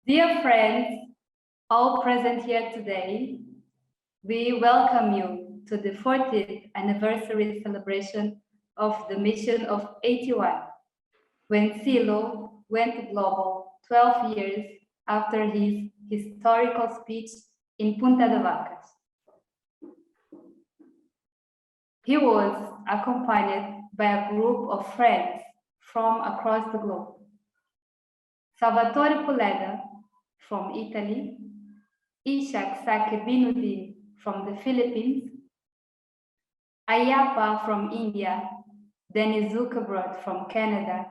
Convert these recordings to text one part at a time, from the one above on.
Dear friends, all present here today, we welcome you to the 40th anniversary celebration of the mission of 81, when Silo went global 12 years after his historical speech in Punta de Vacas. He was accompanied by a group of friends from across the globe. Salvatore Puleda from Italy, Ishak Sakebinuddin from the Philippines, Ayappa from India, Dennis Zuckerbrod from Canada,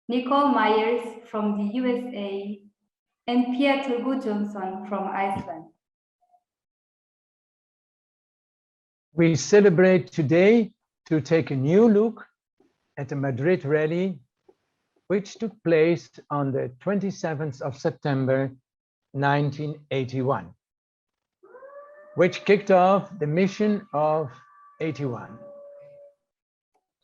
Nicole Myers from the USA, and Pieter Gudjonsson from Iceland. We celebrate today to take a new look at the Madrid rally, which took place on the 27th of September 1981, which kicked off the mission of 81.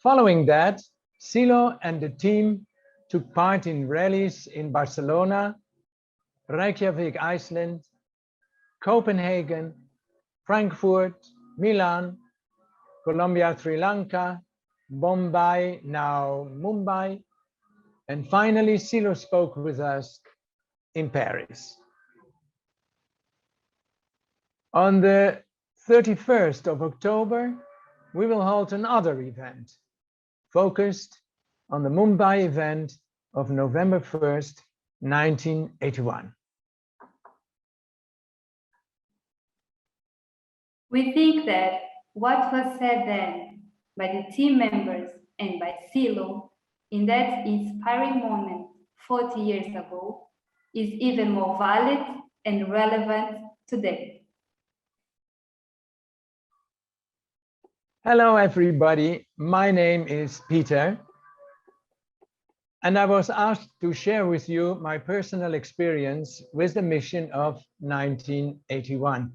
Following that, Silo and the team took part in rallies in Barcelona, Reykjavik Iceland, Copenhagen, Frankfurt, Milan, Colombo Sri Lanka, Bombay, now Mumbai, and finally Silo spoke with us in Paris. On the 31st of October, we will hold another event focused on the Mumbai event of November 1st, 1981. We think that what was said then by the team members and by Silo in that inspiring moment 40 years ago is even more valid and relevant today. Hello, everybody. My name is Peter, and I was asked to share with you my personal experience with the mission of 1981.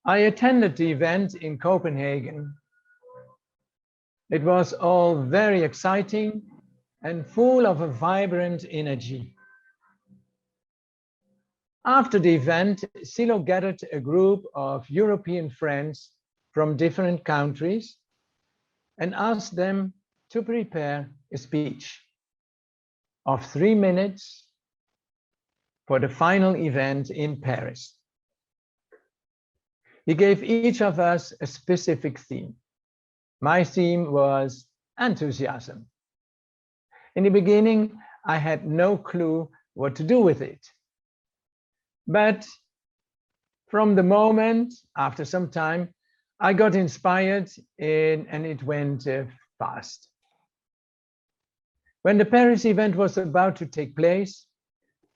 I attended the event in Copenhagen. It was all very exciting and full of a vibrant energy. After the event, Silo gathered a group of European friends from different countries and asked them to prepare a speech of 3 minutes for the final event in Paris. He gave each of us a specific theme. My theme was enthusiasm. In the beginning, I had no clue what to do with it. But from the moment, after some time, I got inspired and it went fast. When the Paris event was about to take place,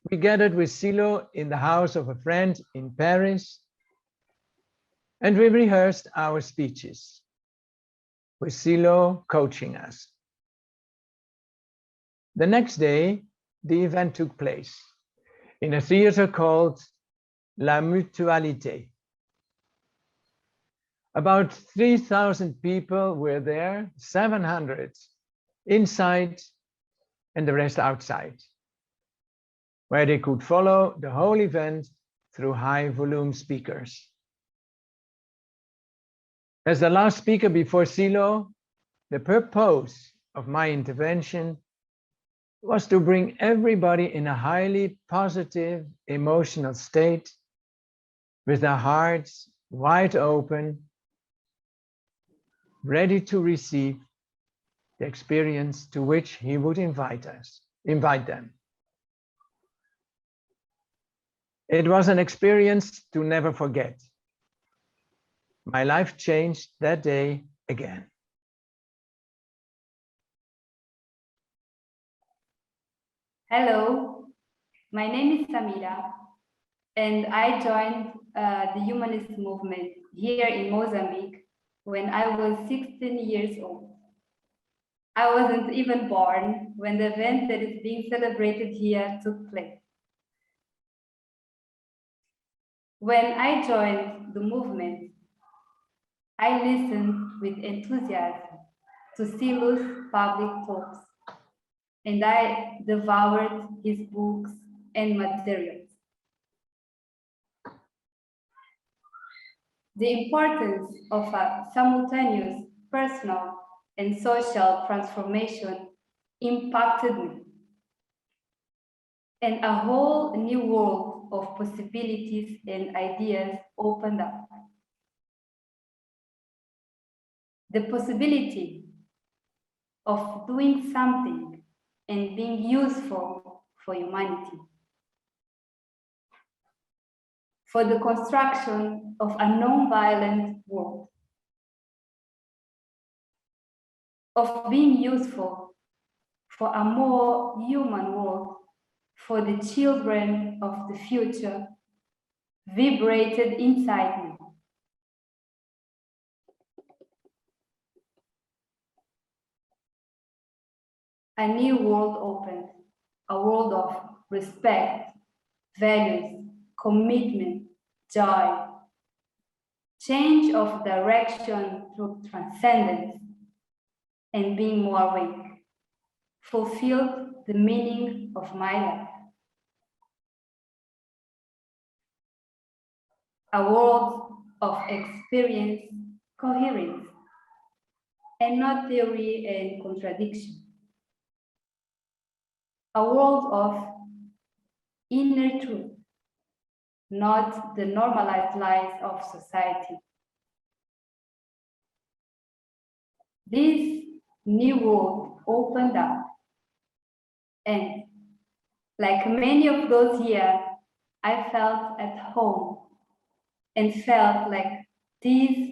we gathered with Silo in the house of a friend in Paris, and we rehearsed our speeches, with Silo coaching us. The next day, the event took place in a theater called La Mutualité. About 3,000 people were there, 700 inside and the rest outside, where they could follow the whole event through high volume speakers. As the last speaker before Silo, the purpose of my intervention was to bring everybody in a highly positive emotional state with their hearts wide open, ready to receive the experience to which he would invite them. It was an experience to never forget. My life changed that day again. Hello, my name is Samira, and I joined the humanist movement here in Mozambique when I was 16 years old. I wasn't even born when the event that is being celebrated here took place. When I joined the movement, I listened with enthusiasm to Silo's public talks and I devoured his books and materials. The importance of a simultaneous personal and social transformation impacted me, and a whole new world of possibilities and ideas opened up. The possibility of doing something and being useful for humanity, for the construction of a non-violent world, of being useful for a more human world, for the children of the future, vibrated inside me. A new world opened, a world of respect, values, commitment, joy, change of direction through transcendence, and being more awake, fulfilled the meaning of my life. A world of experience, coherence, and not theory and contradiction. A world of inner truth, not the normalized lies of society. This new world opened up, and like many of those here, I felt at home and felt like this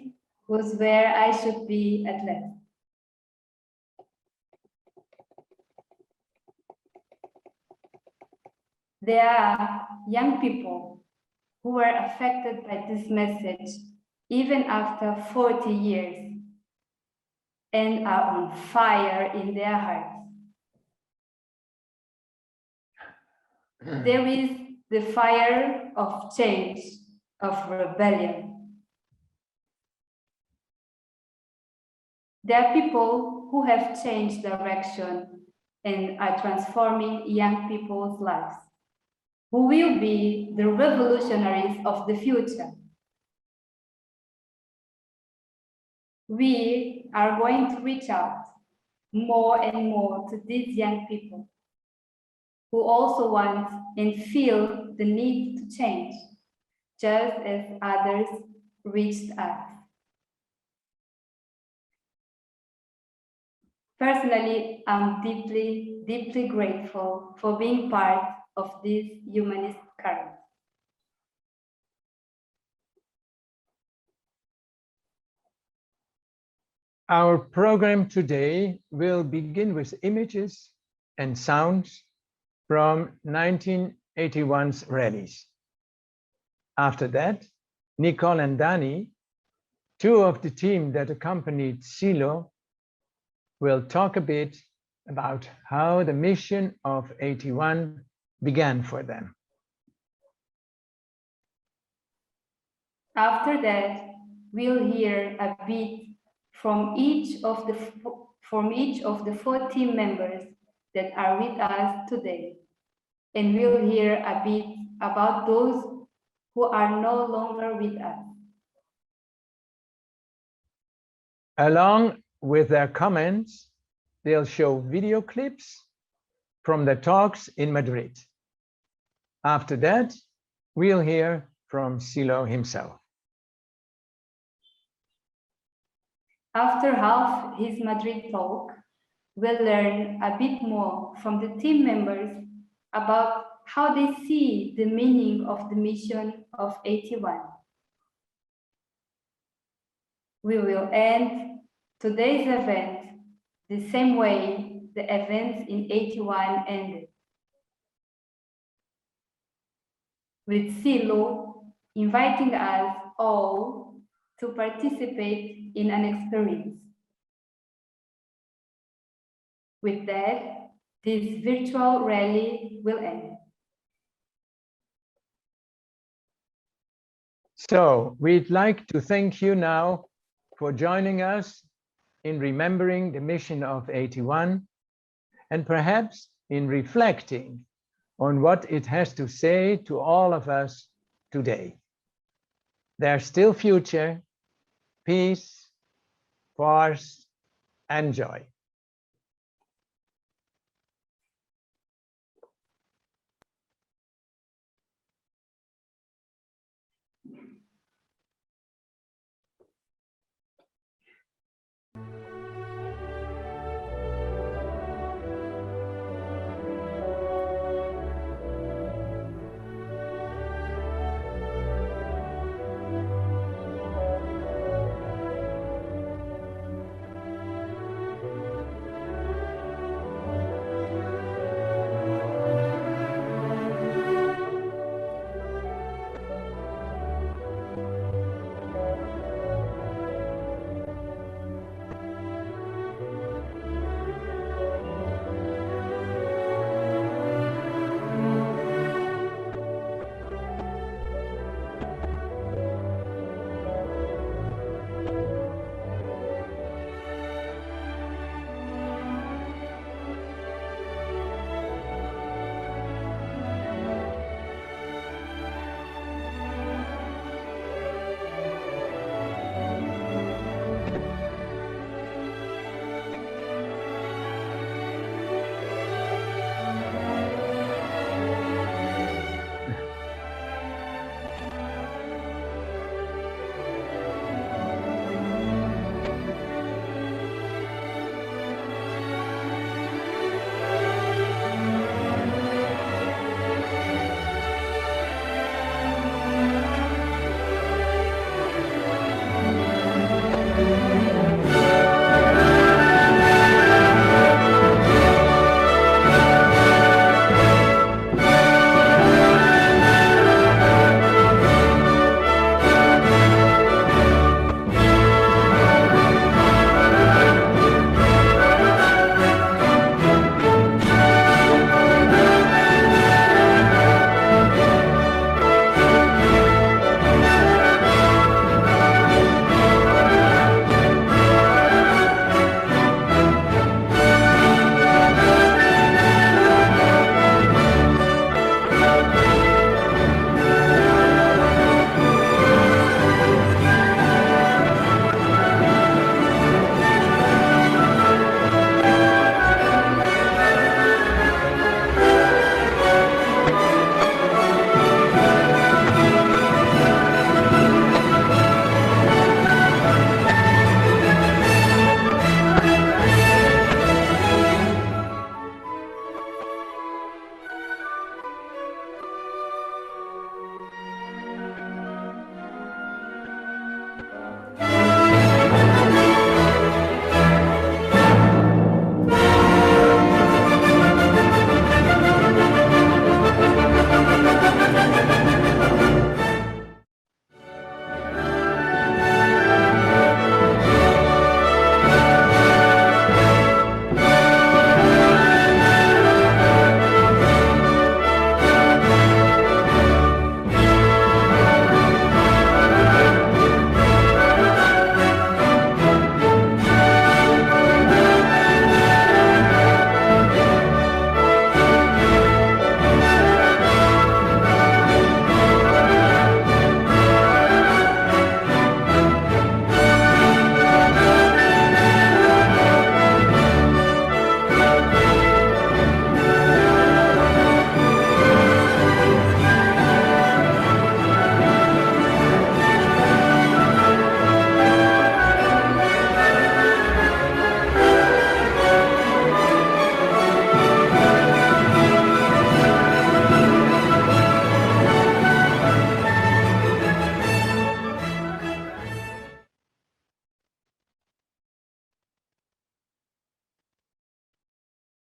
was where I should be at last. There are young people who were affected by this message even after 40 years and are on fire in their hearts. There is the fire of change, of rebellion. There are people who have changed direction and are transforming young people's lives, who will be the revolutionaries of the future. We are going to reach out more and more to these young people who also want and feel the need to change, just as others reached us. Personally, I'm deeply, deeply grateful for being part of this humanist current. Our program today will begin with images and sounds from 1981's rallies. After that, Nicole and Dani, two of the team that accompanied Silo, will talk a bit about how the mission of 81 began for them. After that, we'll hear a bit from each of the 4 team members that are with us today. And we'll hear a bit about those who are no longer with us. Along with their comments, they'll show video clips from the talks in Madrid. After that, we'll hear from Silo himself. After half his Madrid talk, we'll learn a bit more from the team members about how they see the meaning of the mission of 81. We will end today's event the same way the events in 81 ended, with Silo inviting us all to participate in an experience. With that, this virtual rally will end. So we'd like to thank you now for joining us in remembering the mission of 81 and perhaps in reflecting on what it has to say to all of us today. There's still future, peace, force, and joy.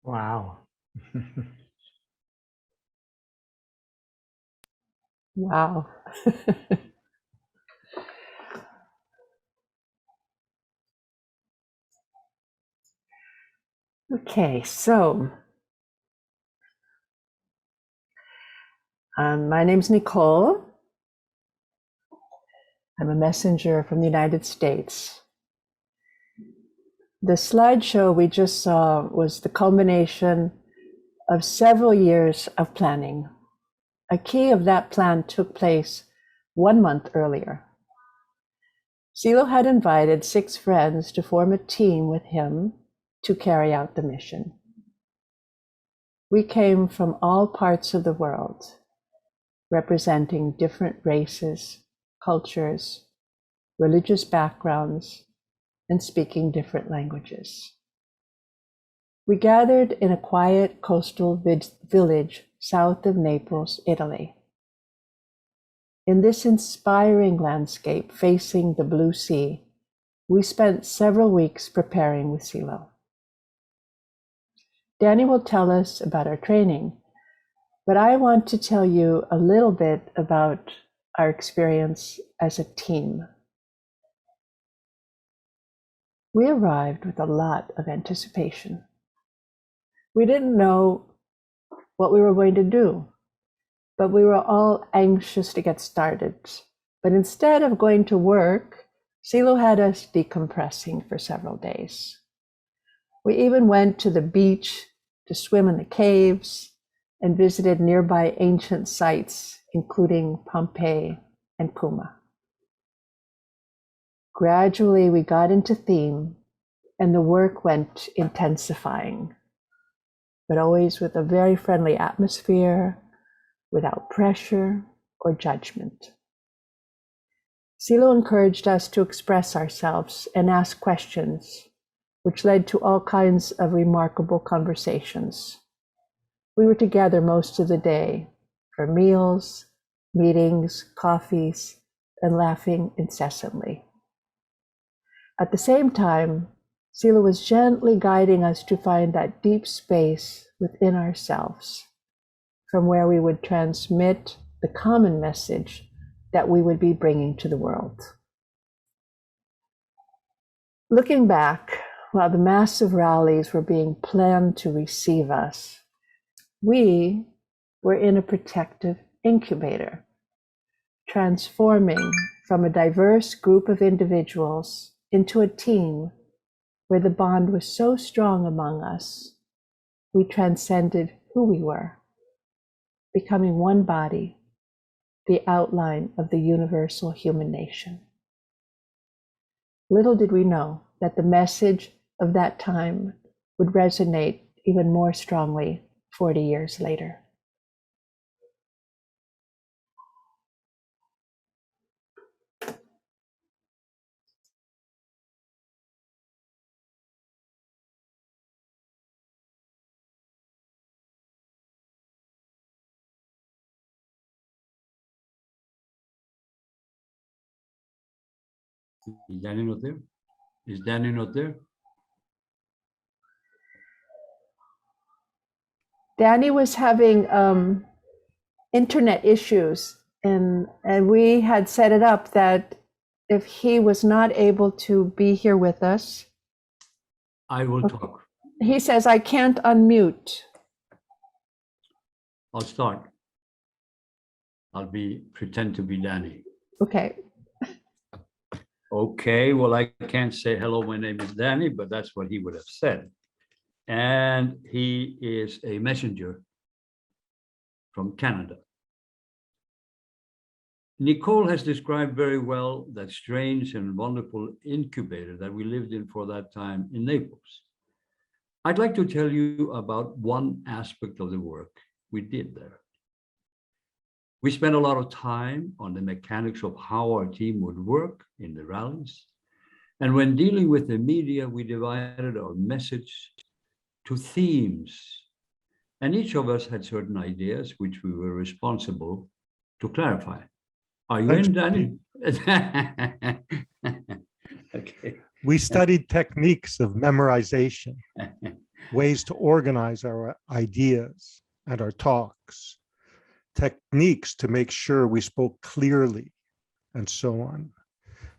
Wow. Wow. Okay, so my name's Nicole. I'm a messenger from the United States. The slideshow we just saw was the culmination of several years of planning. A key of that plan took place 1 month earlier. Silo had invited 6 friends to form a team with him to carry out the mission. We came from all parts of the world, representing different races, cultures, religious backgrounds, and speaking different languages. We gathered in a quiet coastal village south of Naples, Italy. In this inspiring landscape facing the blue sea, we spent several weeks preparing with Silo. Danny will tell us about our training, but I want to tell you a little bit about our experience as a team. We arrived with a lot of anticipation. We didn't know what we were going to do, but we were all anxious to get started. But instead of going to work, Silo had us decompressing for several days. We even went to the beach to swim in the caves and visited nearby ancient sites, including Pompeii and Puma. Gradually, we got into theme, and the work went intensifying, but always with a very friendly atmosphere, without pressure or judgment. Silo encouraged us to express ourselves and ask questions, which led to all kinds of remarkable conversations. We were together most of the day for meals, meetings, coffees, and laughing incessantly. At the same time, Silo was gently guiding us to find that deep space within ourselves, from where we would transmit the common message that we would be bringing to the world. Looking back, while the massive rallies were being planned to receive us, we were in a protective incubator, transforming from a diverse group of individuals into a team where the bond was so strong among us, we transcended who we were, becoming one body, the outline of the universal human nation. Little did we know that the message of that time would resonate even more strongly 40 years later. Is Danny not there? Is Danny not there? Danny was having internet issues, and we had set it up that if he was not able to be here with us, I will talk. he says, I can't unmute. I'll start. I'll pretend to be Danny. Okay. Okay, well, I can't say hello, my name is Danny, but that's what he would have said. And he is a messenger from Canada. Nicole has described very well that strange and wonderful incubator that we lived in for that time in Naples. I'd like to tell you about one aspect of the work we did there. We spent a lot of time on the mechanics of how our team would work in the rallies. And when dealing with the media, we divided our message to themes. And each of us had certain ideas which we were responsible to clarify. Are you in, Danny? Okay. We studied techniques of memorization, ways to organize our ideas and our talks, techniques to make sure we spoke clearly, and so on.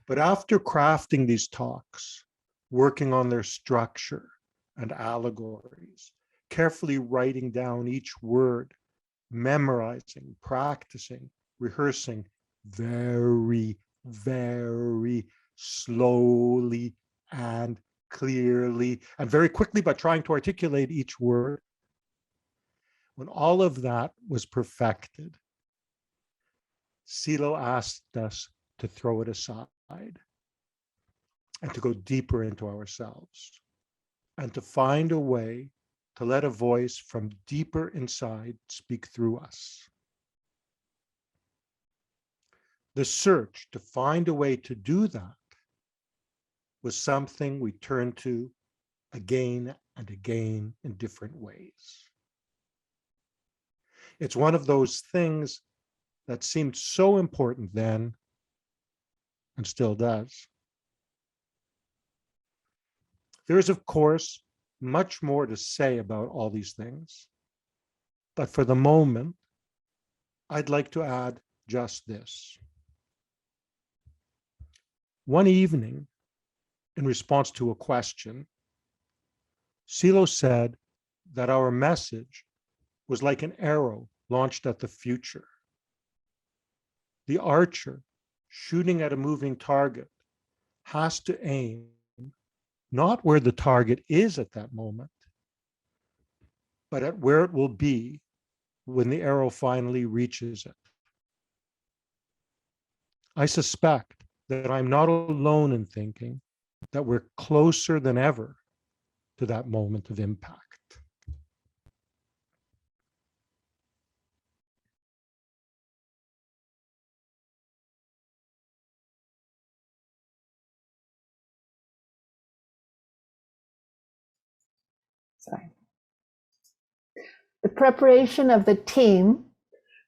But after crafting these talks, working on their structure and allegories, carefully writing down each word, memorizing, practicing, rehearsing very, very slowly and clearly and very quickly by trying to articulate each word. When all of that was perfected, Silo asked us to throw it aside and to go deeper into ourselves and to find a way to let a voice from deeper inside speak through us. The search to find a way to do that was something we turned to again and again in different ways. It's one of those things that seemed so important then and still does. There is, of course, much more to say about all these things, but for the moment, I'd like to add just this. One evening, in response to a question, Silo said that our message was like an arrow launched at the future. The archer shooting at a moving target has to aim not where the target is at that moment, but at where it will be when the arrow finally reaches it. I suspect that I'm not alone in thinking that we're closer than ever to that moment of impact. Sorry. The preparation of the team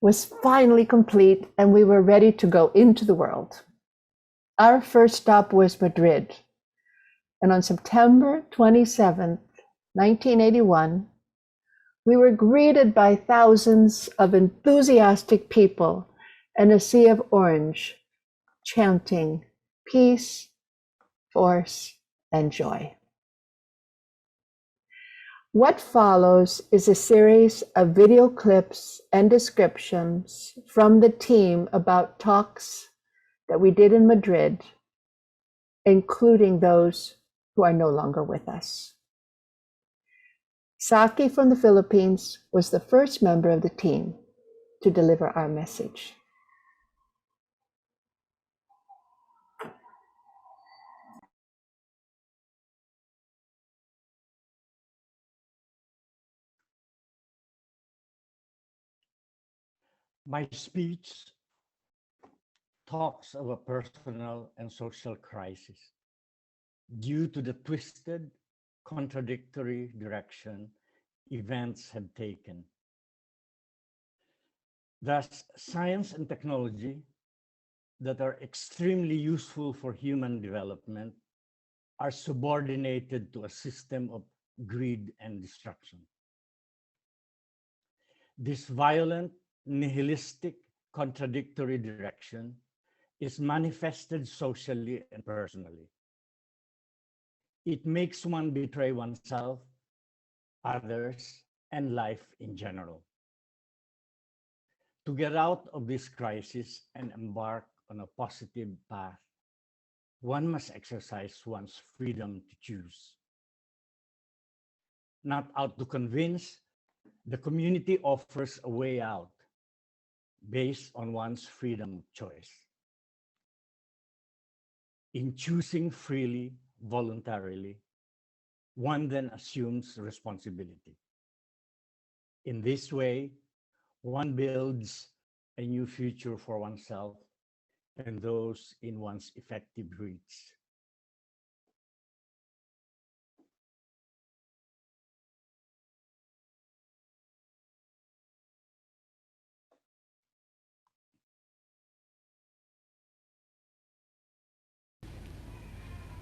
was finally complete and we were ready to go into the world. Our first stop was Madrid. And on September 27th, 1981, we were greeted by thousands of enthusiastic people and a sea of orange, chanting peace, force, and joy. What follows is a series of video clips and descriptions from the team about talks that we did in Madrid, including those who are no longer with us. Saki from the Philippines was the first member of the team to deliver our message. My speech talks of a personal and social crisis due to the twisted, contradictory direction events have taken. Thus, science and technology that are extremely useful for human development are subordinated to a system of greed and destruction. This violent, nihilistic, contradictory direction is manifested socially and personally. It makes one betray oneself, others, and life in general. To get out of this crisis and embark on a positive path, one must exercise one's freedom to choose. Not out to convince, the community offers a way out based on one's freedom of choice. In choosing freely, voluntarily, one then assumes responsibility. In this way, one builds a new future for oneself and those in one's effective reach.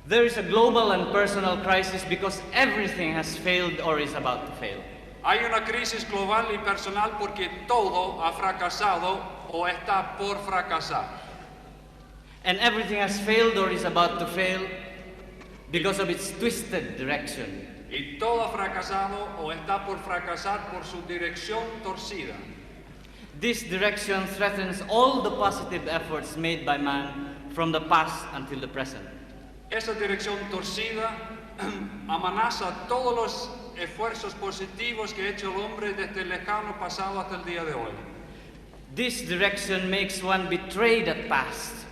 There is a global and personal crisis because everything has failed or is about to fail. Hay una crisis global y personal porque todo ha fracasado o está por fracasar. And everything has failed or is about to fail because of its twisted direction. Y todo ha fracasado o está por fracasar por su dirección torcida. This direction threatens all the positive efforts made by man from the past until the present. Esa dirección torcida amenaza todos los esfuerzos positivos que ha hecho el hombre desde el lejano pasado hasta el día de hoy. This direction makes one betray the past,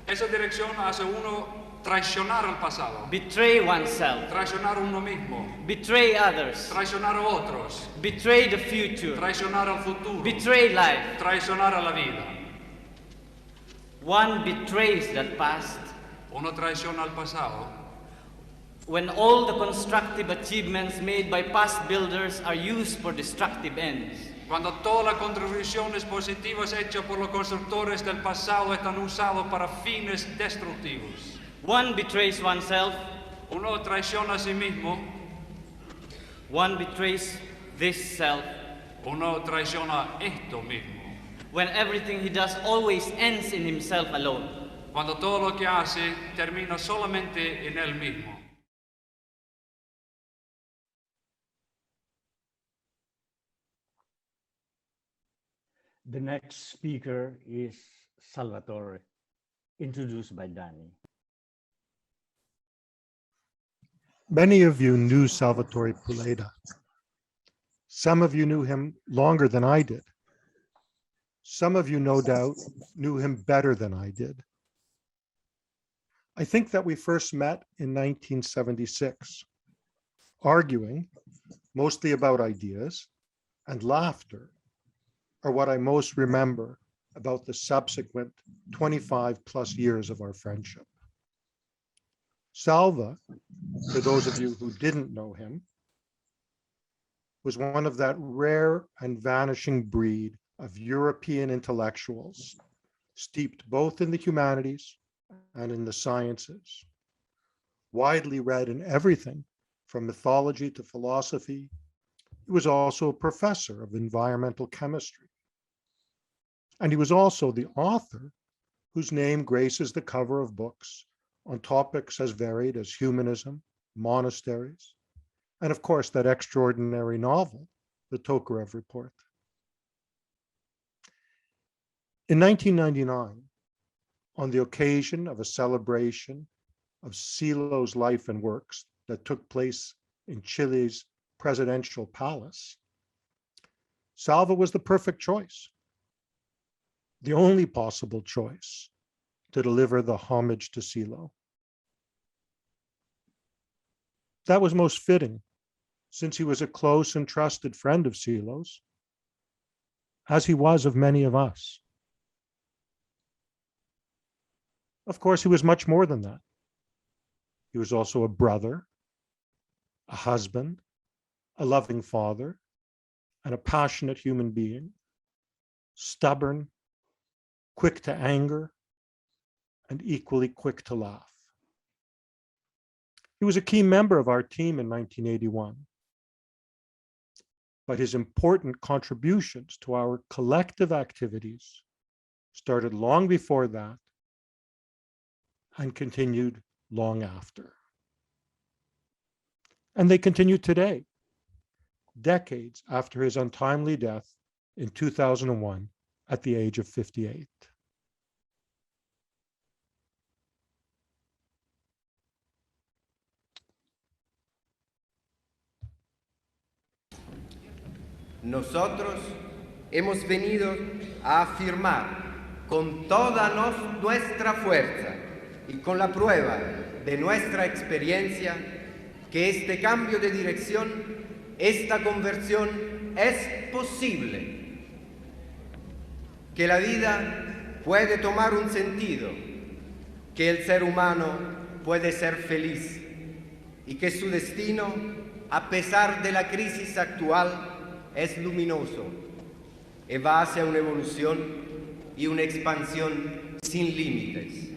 Esa dirección hace uno traicionar al pasado, betray oneself, traicionar a uno mismo, betray others, traicionar a otros, betray the future, traicionar al futuro, betray life. traicionar a la vida. One betrays that past Uno traiciona al pasado when all the constructive achievements made by past builders are used for destructive ends. cuando todas las contribuciones positivas hechas por los constructores del pasado están usadas para fines destructivos. One betrays oneself, Uno traiciona a sí mismo, one betrays this self, uno traiciona esto mismo. when everything he does always ends in himself alone. Cuando todo lo que hace termina solamente en él mismo. The next speaker is Salvatore, introduced by Danny. Many of you knew Salvatore Puleda. Some of you knew him longer than I did. Some of you, no doubt, knew him better than I did. I think that we first met in 1976, arguing mostly about ideas, and laughter are what I most remember about the subsequent 25 plus years of our friendship. Salva, for those of you who didn't know him, was one of that rare and vanishing breed of European intellectuals, steeped both in the humanities and in the sciences, widely read in everything from mythology to philosophy. He was also a professor of environmental chemistry. And he was also the author whose name graces the cover of books on topics as varied as humanism, monasteries, and of course, that extraordinary novel, the Tokarev Report. In 1999, on the occasion of a celebration of Silo's life and works that took place in Chile's presidential palace, Salva was the perfect choice, the only possible choice to deliver the homage to Silo. That was most fitting, since he was a close and trusted friend of Silo's, as he was of many of us. Of course, he was much more than that. He was also a brother, a husband, a loving father, and a passionate human being, stubborn, quick to anger, and equally quick to laugh. He was a key member of our team in 1981, but his important contributions to our collective activities started long before that and continued long after. And they continue today, decades after his untimely death in 2001 at the age of 58. Nosotros hemos venido a afirmar con toda nuestra fuerza y con la prueba de nuestra experiencia que este cambio de dirección, esta conversión es posible, que la vida puede tomar un sentido, que el ser humano puede ser feliz y que su destino, a pesar de la crisis actual, es luminoso y va hacia una evolución y una expansión sin límites.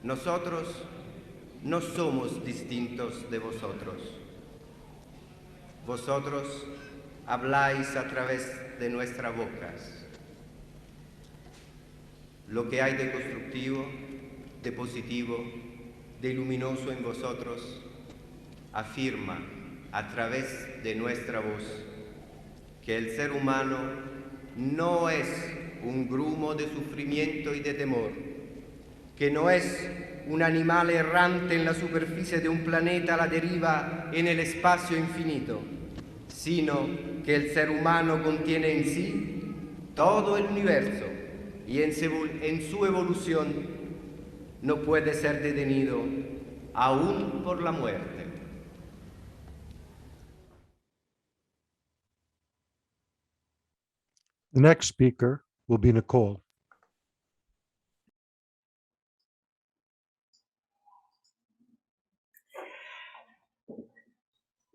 Nosotros no somos distintos de vosotros. Vosotros habláis a través de nuestras bocas. Lo que hay de constructivo, de positivo, de luminoso en vosotros, afirma a través de nuestra voz que el ser humano no es un grumo de sufrimiento y de temor, que no es un animal errante en la superficie de un planeta a la deriva en el espacio infinito, sino que el ser humano contiene en sí todo el universo y en su evolución no puede ser detenido aún por la muerte. The next speaker will be Nicole.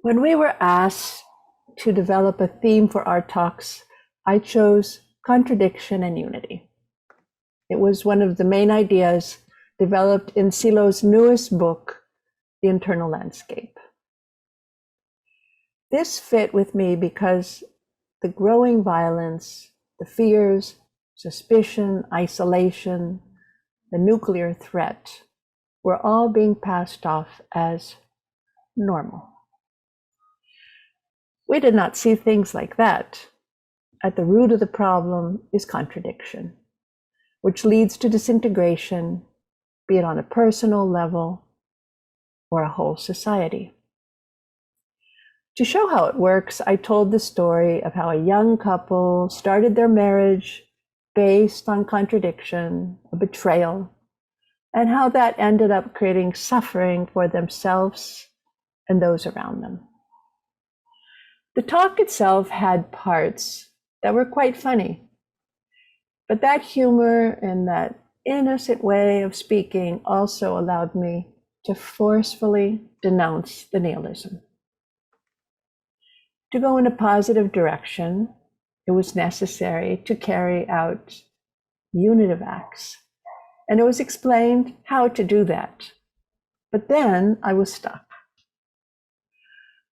When we were asked to develop a theme for our talks, I chose contradiction and unity. It was one of the main ideas developed in Silo's newest book, The Internal Landscape. This fit with me because the growing violence, the fears, suspicion, isolation, the nuclear threat were all being passed off as normal. We did not see things like that. At the root of the problem is contradiction, which leads to disintegration, be it on a personal level or a whole society. To show how it works, I told the story of how a young couple started their marriage based on contradiction, a betrayal, and how that ended up creating suffering for themselves and those around them. The talk itself had parts that were quite funny, but that humor and that innocent way of speaking also allowed me to forcefully denounce the nihilism. To go in a positive direction, it was necessary to carry out unitive acts, and it was explained how to do that. But then I was stuck.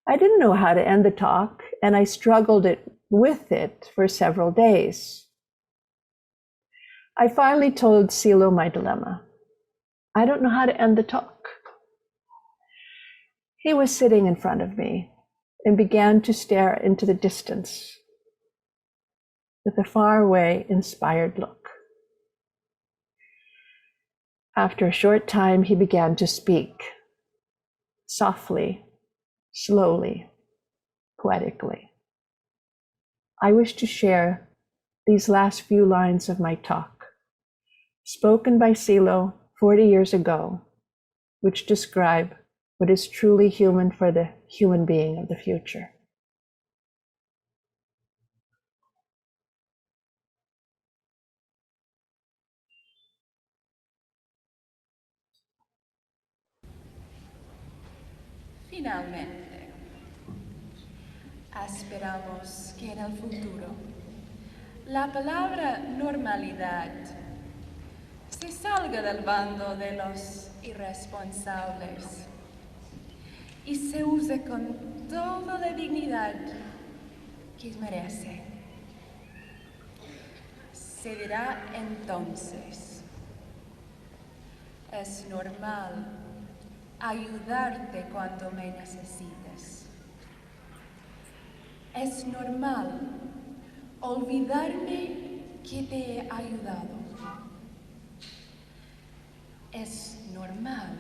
I didn't know how to end the talk, and I struggled with it for several days. I finally told Silo my dilemma. I don't know how to end the talk. He was sitting in front of me and began to stare into the distance with a faraway, inspired look. After a short time, he began to speak, softly, slowly, poetically. I wish to share these last few lines of my talk, spoken by Silo 40 years ago, which describe what is truly human for the human being of the future. Finalmente, esperamos que en el futuro la palabra normalidad se salga del bando de los irresponsables y se use con toda la dignidad que merece. Se dirá entonces, es normal ayudarte cuando me necesites. Es normal olvidarme que te he ayudado. Es normal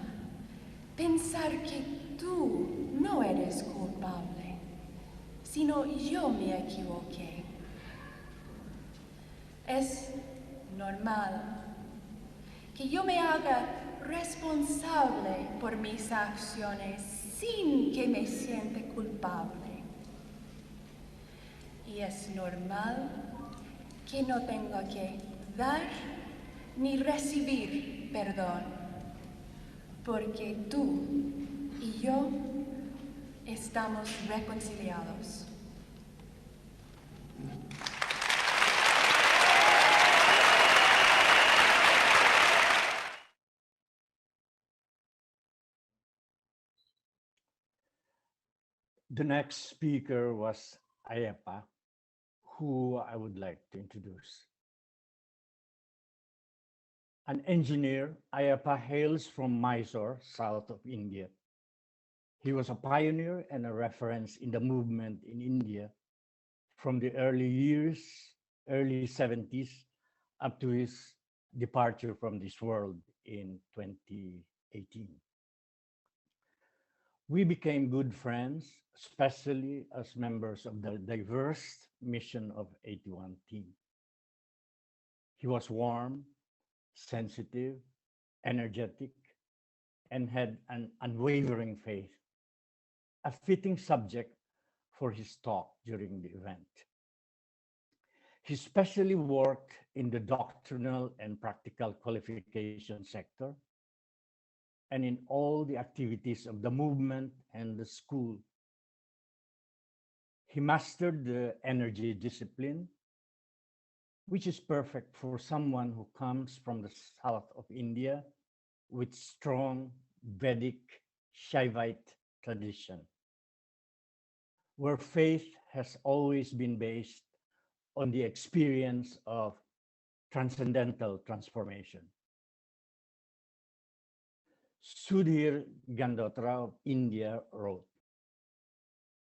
pensar que tú no eres culpable, sino yo me equivoqué. Es normal que yo me haga responsable por mis acciones sin que me sienta culpable. Y es normal que no tenga que dar ni recibir perdón, porque tú y yo estamos reconciliados. The next speaker was Ayepa, who I would like to introduce. An engineer, Ayepa hails from Mysore, south of India. He was a pioneer and a reference in the movement in India from the early 70s, up to his departure from this world in 2018. We became good friends, especially as members of the diverse mission of 81 team. He was warm, sensitive, energetic, and had an unwavering faith, a fitting subject for his talk during the event. He especially worked in the doctrinal and practical qualification sector and in all the activities of the movement and the school. He mastered the energy discipline, which is perfect for someone who comes from the south of India with strong Vedic Shaivite tradition, where faith has always been based on the experience of transcendental transformation. Sudhir Gandotra of India wrote,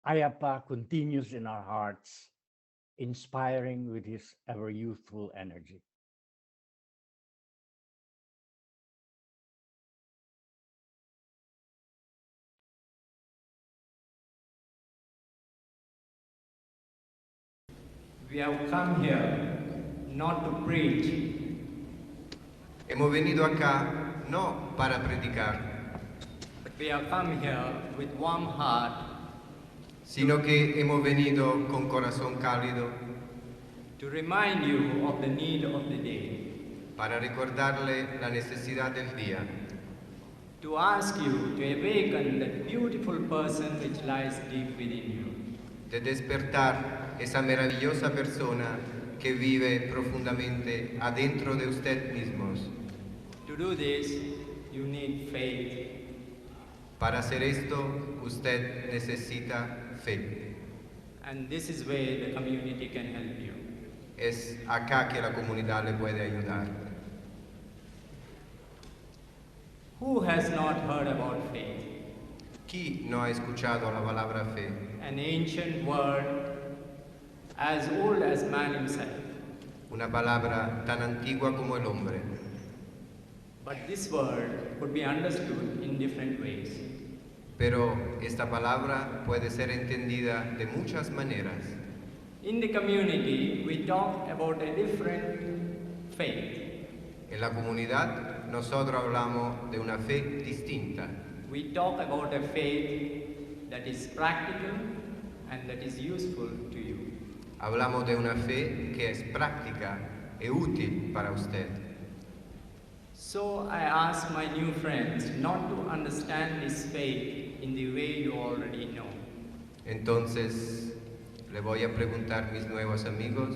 "Ayappa continues in our hearts, inspiring with his ever youthful energy." We have come here not to preach. Hemos venido acá no para predicar. But we have come here with warm heart. Sino que hemos venido con corazón cálido. To remind you of the need of the day. Para recordarle la necesidad del día. To ask you to awaken that beautiful person which lies deep within you. De despertar esa maravillosa persona que vive profundamente adentro de usted mismos. To do this, you need faith. Para hacer esto, usted necesita fe. And this is where the community can help you. Es acá que la comunidad le puede ayudar. Who has not heard about faith? ¿Quién no ha escuchado la palabra fe? An ancient word as old as man himself. Una palabra tan antigua como el hombre. But this word could be understood in different ways. Pero esta palabra puede ser entendida de muchas maneras. In the community, we talk about a different faith. En la comunidad, nosotros hablamos de una fe distinta. We talk about a faith that is practical and that is useful to you. Hablamos de una fe que es práctica y útil para usted. So I ask my new friends not to understand this faith in the way you already know. Entonces, le voy a preguntar a mis nuevos amigos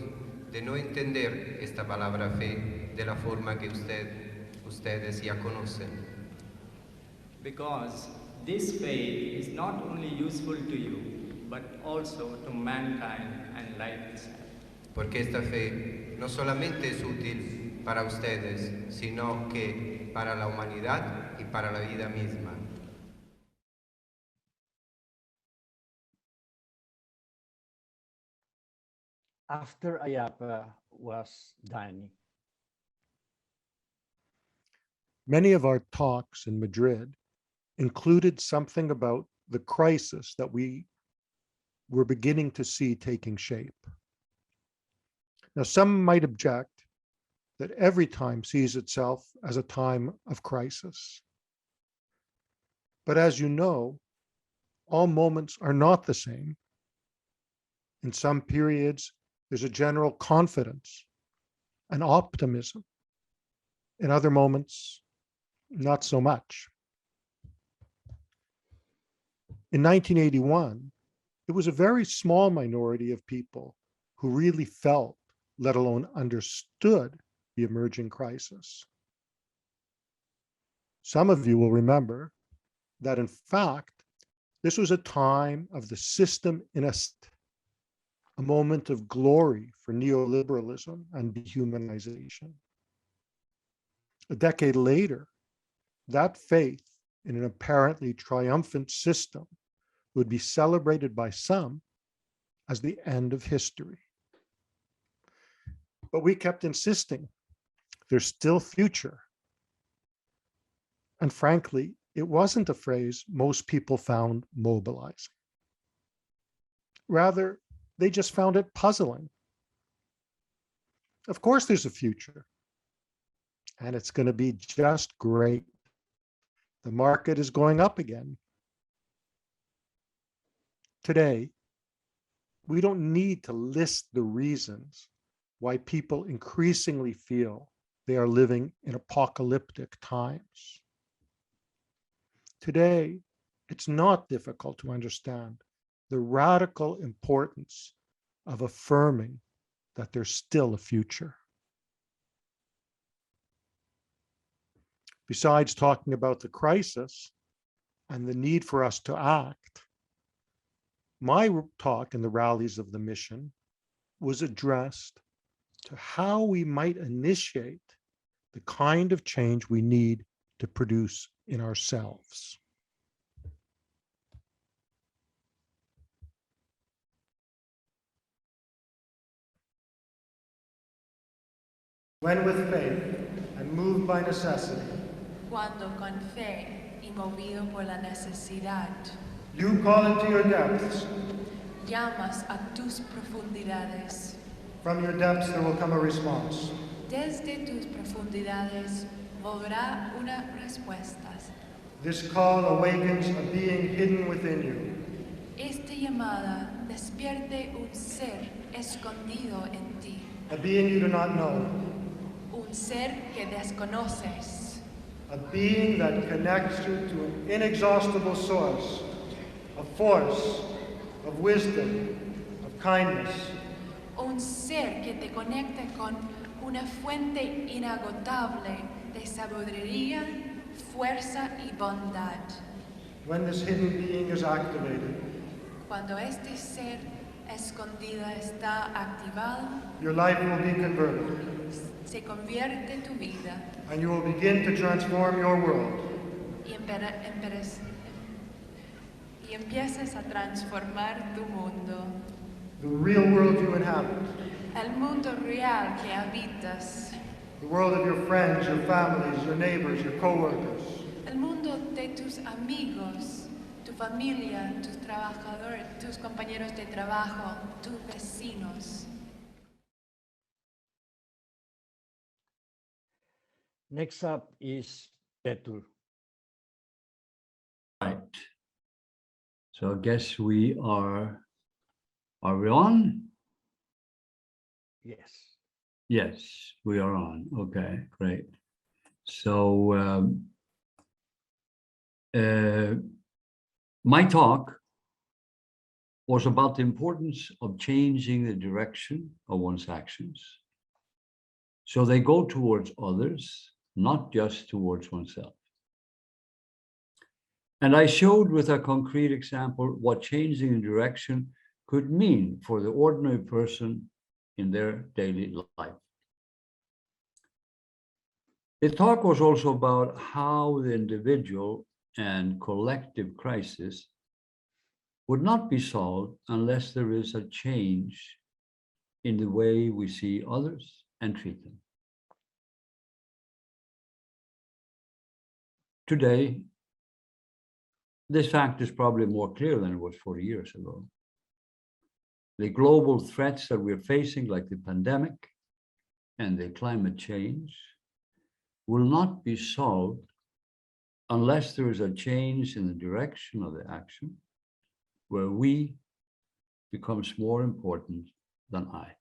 de no entender esta palabra fe de la forma que ustedes ya conocen. Because this faith is not only useful to you, but also to mankind and life itself. Porque esta fe no solamente es útil para ustedes, sino que para la humanidad y para la vida misma. After Ayappa was Dani. Many of our talks in Madrid included something about the crisis that we were beginning to see taking shape. Now, some might object that every time sees itself as a time of crisis. But as you know, all moments are not the same. In some periods, there's a general confidence and optimism. In other moments, not so much. In 1981, it was a very small minority of people who really felt, let alone understood, the emerging crisis. Some of you will remember that, in fact, this was a time of the system in a moment of glory for neoliberalism and dehumanization. A decade later, that faith in an apparently triumphant system would be celebrated by some as the end of history. But we kept insisting there's still future. And frankly, it wasn't a phrase most people found mobilizing. Rather, they just found it puzzling. Of course, there's a future, and it's going to be just great. The market is going up again. Today, we don't need to list the reasons why people increasingly feel they are living in apocalyptic times. Today, it's not difficult to understand the radical importance of affirming that there's still a future. Besides talking about the crisis and the need for us to act, my talk in the rallies of the mission was addressed to how we might initiate the kind of change we need to produce in ourselves. When with faith and moved by necessity, Cuando con fe y movido por la necesidad, you call into your depths. llamas a tus profundidades. From your depths there will come a response. Desde tus profundidades volverá una respuesta. This call awakens a being hidden within you. Esta llamada despierte un ser escondido en ti. A being you do not know. Un ser que desconoces. A being that connects you to an inexhaustible source, a force of wisdom, of kindness. Un ser que te conecta con una fuente inagotable de sabiduría, fuerza y bondad. When this hidden being is activated, Cuando este ser escondido está activado, your life will be converted, se convierte tu vida and you will begin to transform your world. y empiezas a transformar tu mundo. The real world you inhabit, El mundo real que habitas, the world of your friends, your families, your neighbors, your co-workers. el mundo de tus amigos, tu familia, tus trabajadores, tus compañeros de trabajo, tus vecinos. Next up is Petur. Right. So I guess we are we on? Yes. Yes, we are on. Okay, great. So my talk was about the importance of changing the direction of one's actions, so they go towards others, not just towards oneself. And I showed with a concrete example what changing the direction could mean for the ordinary person in their daily life. The talk was also about how the individual and collective crisis would not be solved unless there is a change in the way we see others and treat them. Today, this fact is probably more clear than it was 40 years ago. The global threats that we're facing, like the pandemic and the climate change, will not be solved unless there is a change in the direction of the action, where we becomes more important than I.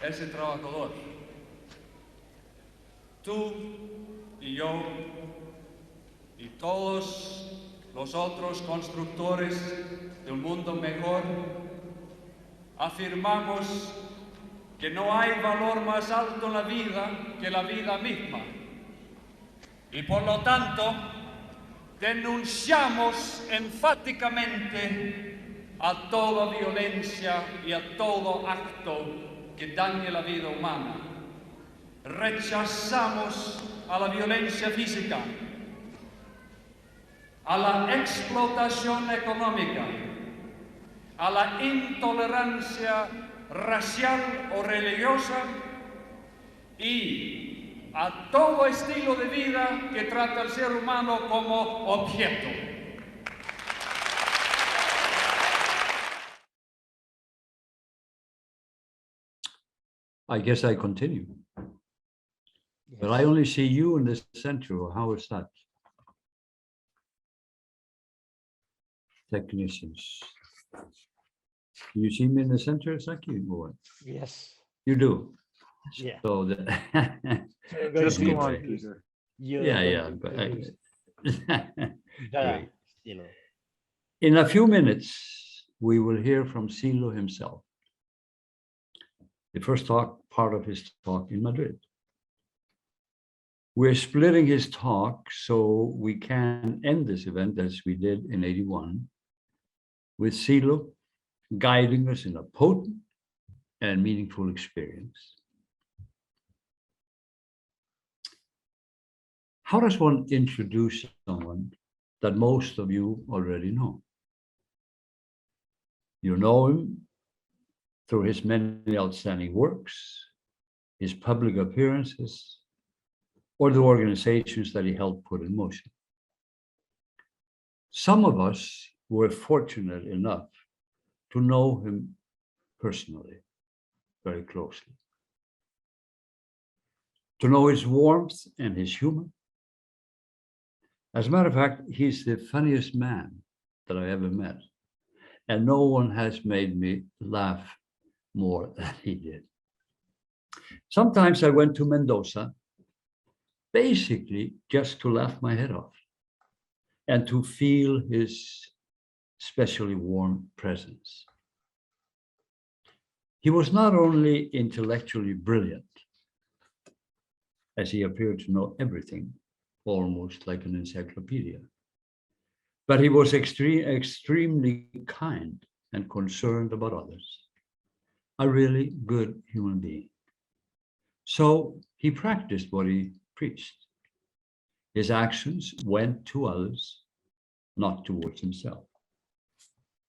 Ese trabajador, tú y yo y todos los otros constructores de un mundo mejor, afirmamos que no hay valor más alto en la vida que la vida misma. Y por lo tanto, denunciamos enfáticamente a toda violencia y a todo acto que dañe la vida humana. Rechazamos a la violencia física, a la explotación económica, a la intolerancia racial o religiosa y a todo estilo de vida que trata al ser humano como objeto. I guess I continue. Yes. But I only see you in the center. How is that? Technicians. You see me in the center, Saki? Or Yes. you do? Yeah. So Just go on, anyway. Peter. Yeah. But Great. Silo. In a few minutes, we will hear from Silo himself. The first part of his talk in Madrid. We're splitting his talk so we can end this event as we did in '81, with Silo guiding us in a potent and meaningful experience. How does one introduce someone that most of you already know? You know him through his many outstanding works, his public appearances, or the organizations that he helped put in motion. Some of us were fortunate enough to know him personally, very closely. To know his warmth and his humor. As a matter of fact, he's the funniest man that I ever met. And no one has made me laugh more than he did. Sometimes I went to Mendoza, basically just to laugh my head off and to feel his especially warm presence. He was not only intellectually brilliant, as he appeared to know everything, almost like an encyclopedia, but he was extremely kind and concerned about others, a really good human being. So he practiced what he preached. His actions went to others, not towards himself.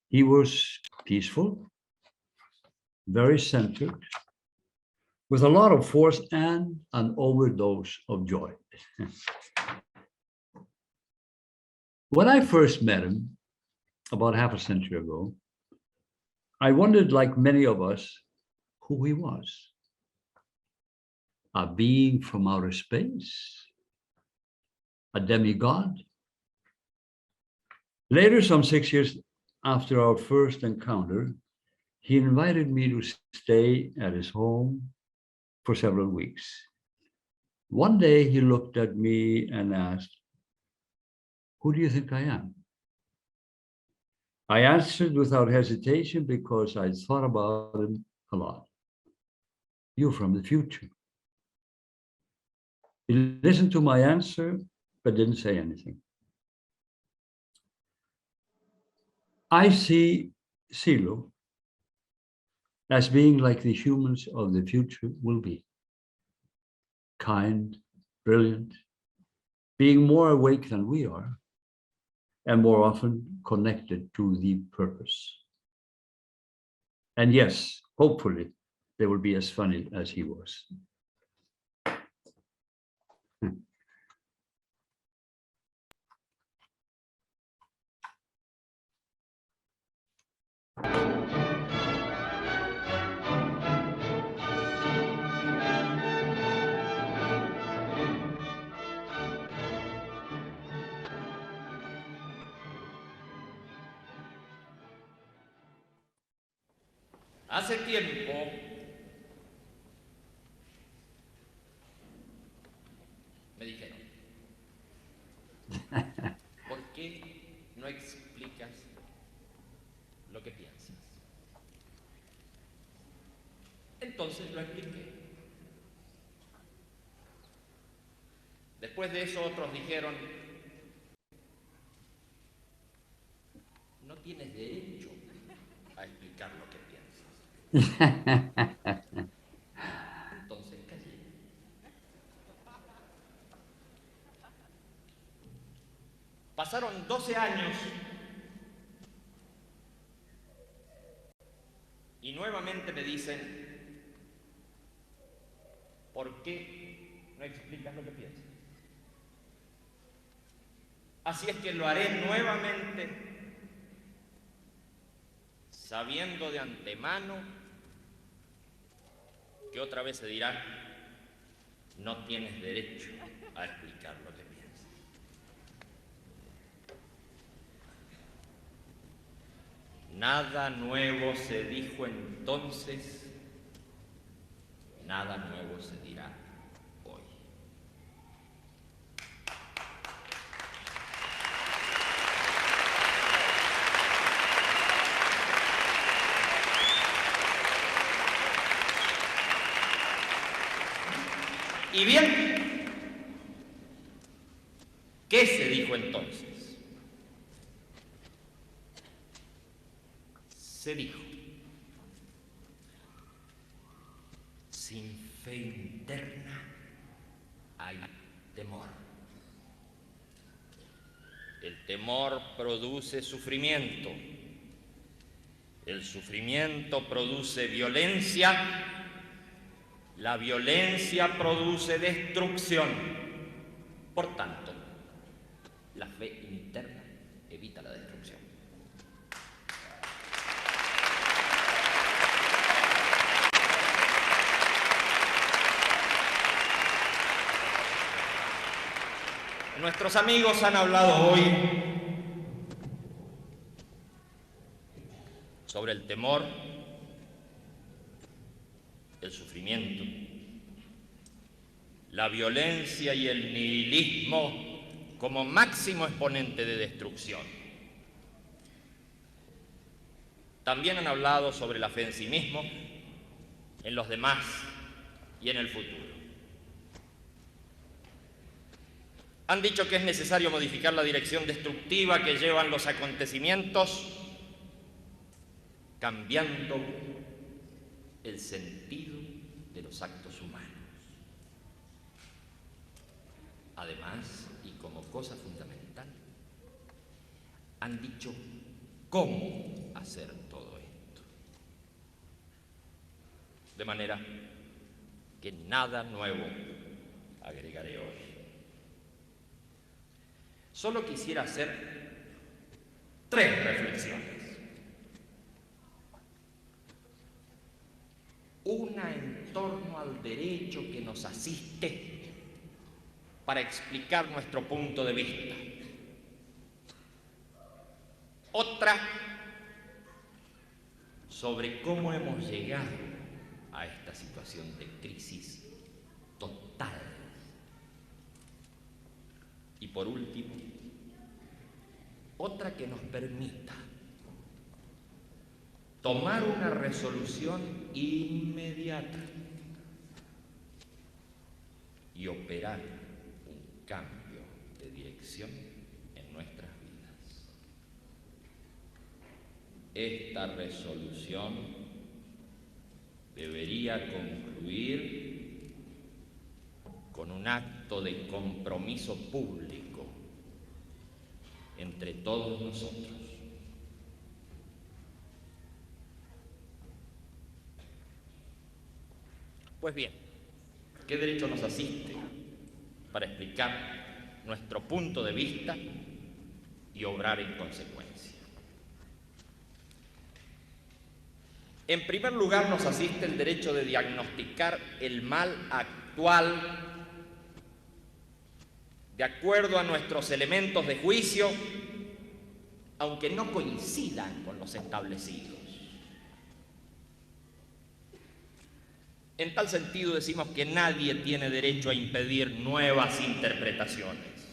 He was peaceful, very centered, with a lot of force and an overdose of joy. When I first met him, about half a century ago, I wondered, like many of us, who he was. A being from outer space? A demigod? Later, some 6 years after our first encounter, he invited me to stay at his home for several weeks. One day he looked at me and asked, "Who do you think I am?" I answered without hesitation because I thought about him a lot. "You're from the future." He listened to my answer, but didn't say anything. I see Silo as being like the humans of the future will be. Kind, brilliant, being more awake than we are, and more often connected to the purpose. And yes, hopefully, they will be as funny as he was. Hace tiempo me dijeron, ¿por qué no explicas lo que piensas? Entonces lo expliqué. Después de eso otros dijeron, no tienes derecho a explicar lo que piensas. Pasaron 12 años y nuevamente me dicen, ¿por qué no explicas lo que piensas? Así es que lo haré nuevamente, sabiendo de antemano que otra vez se dirá, no tienes derecho a explicar lo que piensas. Nada nuevo se dijo entonces, nada nuevo se dirá hoy. Y bien, ¿qué se dijo entonces? Se dijo, sin fe interna hay temor. El temor produce sufrimiento. El sufrimiento produce violencia. La violencia produce destrucción. Por tanto, la fe interna evita la destrucción. Nuestros amigos han hablado hoy sobre el temor, el sufrimiento, la violencia y el nihilismo como máximo exponente de destrucción. También han hablado sobre la fe en sí mismo, en los demás y en el futuro. Han dicho que es necesario modificar la dirección destructiva que llevan los acontecimientos, cambiando el sentido de los actos humanos. Además, y como cosa fundamental, han dicho cómo hacer todo esto. De manera que nada nuevo agregaré hoy. Solo quisiera hacer 3 reflexiones. Una en torno al derecho que nos asiste para explicar nuestro punto de vista. Otra sobre cómo hemos llegado a esta situación de crisis total. Y por último, otra que nos permita tomar una resolución inmediata y operar un cambio de dirección en nuestras vidas. Esta resolución debería concluir con un acto de compromiso público entre todos nosotros. Pues bien, ¿qué derecho nos asiste para explicar nuestro punto de vista y obrar en consecuencia? En primer lugar, nos asiste el derecho de diagnosticar el mal actual de acuerdo a nuestros elementos de juicio, aunque no coincidan con los establecidos. En tal sentido decimos que nadie tiene derecho a impedir nuevas interpretaciones,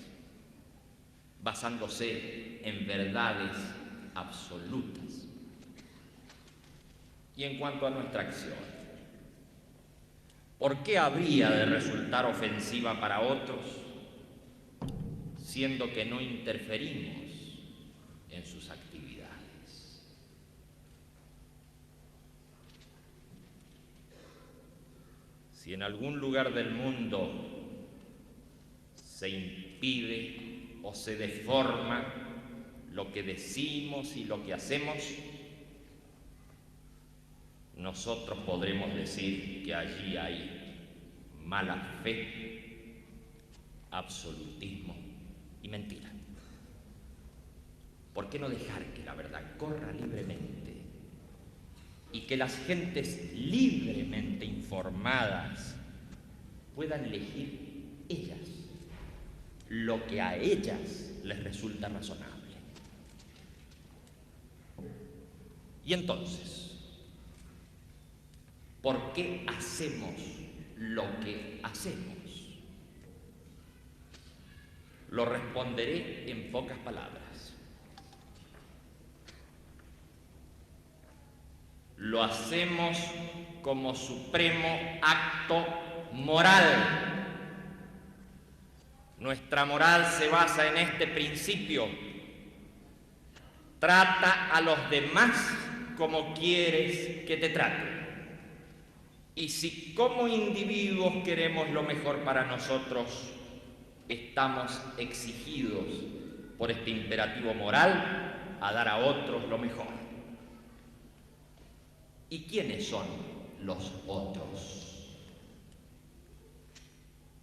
basándose en verdades absolutas. Y en cuanto a nuestra acción, ¿por qué habría de resultar ofensiva para otros, siendo que no interferimos en sus actividades? Si en algún lugar del mundo se impide o se deforma lo que decimos y lo que hacemos, nosotros podremos decir que allí hay mala fe, absolutismo y mentira. ¿Por qué no dejar que la verdad corra libremente y que las gentes libremente informadas puedan elegir ellas lo que a ellas les resulta razonable? Y entonces, ¿por qué hacemos lo que hacemos? Lo responderé en pocas palabras. Lo hacemos como supremo acto moral. Nuestra moral se basa en este principio: trata a los demás como quieres que te traten. Y si como individuos queremos lo mejor para nosotros, estamos exigidos por este imperativo moral a dar a otros lo mejor. ¿Y quiénes son los otros?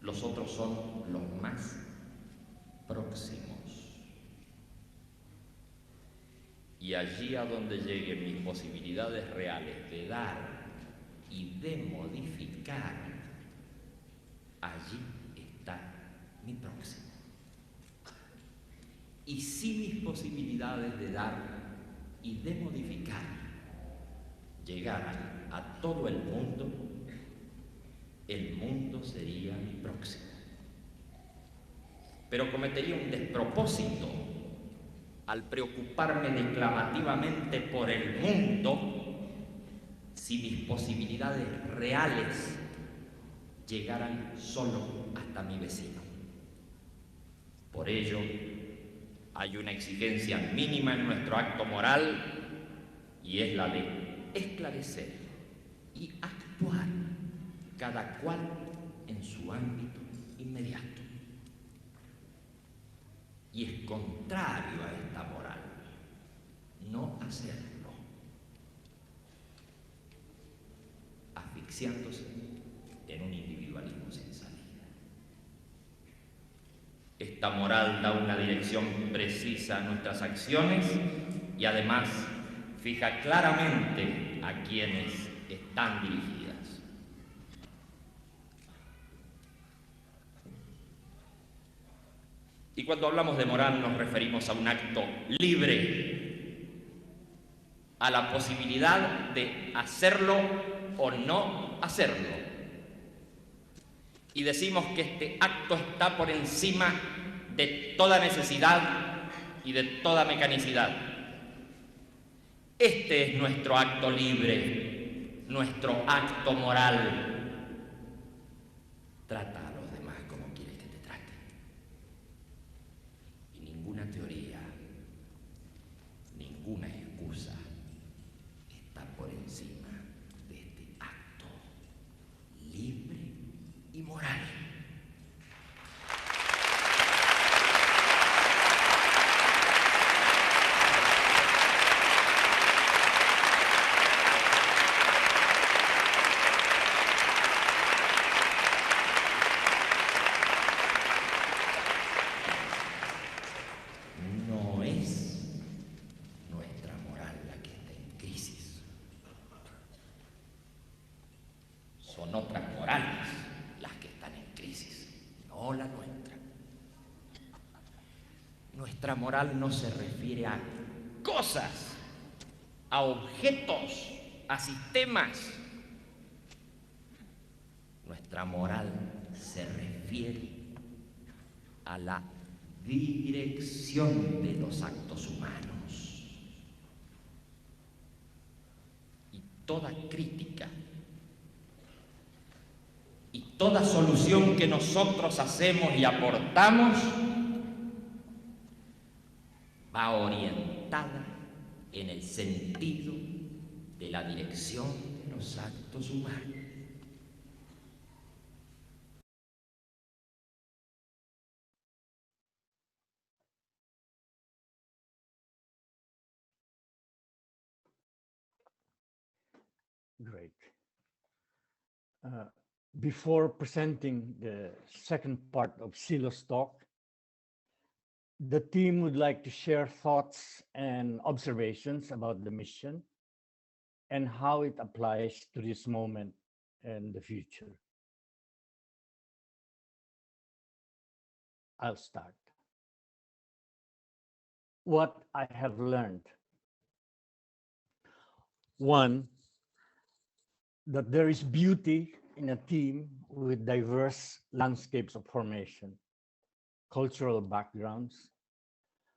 Los otros son los más próximos. Y allí a donde lleguen mis posibilidades reales de dar y de modificar, allí está mi próximo. Y si mis posibilidades de dar y de modificar llegaran a todo el mundo sería mi próximo. Pero cometería un despropósito al preocuparme declamativamente por el mundo si mis posibilidades reales llegaran solo hasta mi vecino. Por ello, hay una exigencia mínima en nuestro acto moral, y es la de esclarecer y actuar cada cual en su ámbito inmediato. Y es contrario a esta moral no hacerlo, asfixiándose en un individualismo sin salida. Esta moral da una dirección precisa a nuestras acciones y además fija claramente a quienes están dirigidas. Y cuando hablamos de moral nos referimos a un acto libre, a la posibilidad de hacerlo o no hacerlo. Y decimos que este acto está por encima de toda necesidad y de toda mecanicidad. Este es nuestro acto libre, nuestro acto moral. Trata a los demás como quieres que te traten. Y ninguna teoría, ninguna excusa está por encima de este acto libre y moral. No es nuestra moral la que está en crisis. Son otras morales las que están en crisis, no la nuestra. Nuestra moral no se refiere a cosas, a objetos, a sistemas. Nuestra moral se refiere a la dirección de los actos humanos. Y toda crítica y toda solución que nosotros hacemos y aportamos va orientada en el sentido de la dirección de los actos humanos. great. Before presenting the second part of Silo's talk, the team would like to share thoughts and observations about the mission and how it applies to this moment and the future. I'll start. What I have learned. One, that there is beauty in a team with diverse landscapes of formation, cultural backgrounds,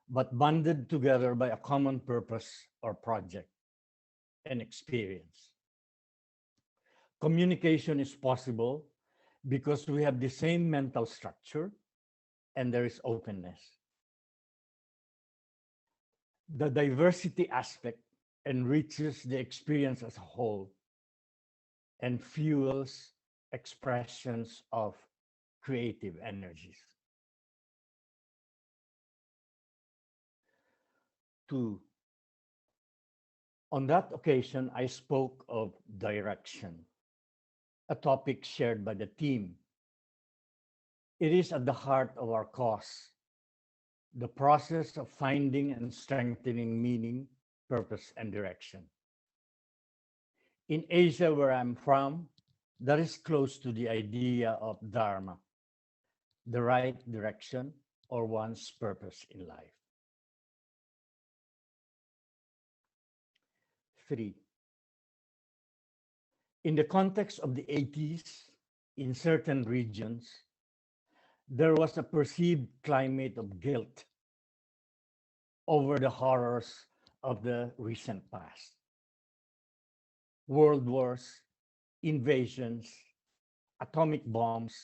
but bonded together by a common purpose or project and experience. Communication is possible because we have the same mental structure and there is openness. The diversity aspect enriches the experience as a whole and fuels expressions of creative energies. Two, on that occasion, I spoke of direction, a topic shared by the team. It is at the heart of our cause, the process of finding and strengthening meaning, purpose, and direction. In Asia, where I'm from, that is close to the idea of dharma, the right direction or one's purpose in life. Three, in the context of the 80s, in certain regions, there was a perceived climate of guilt over the horrors of the recent past. World wars, invasions, atomic bombs,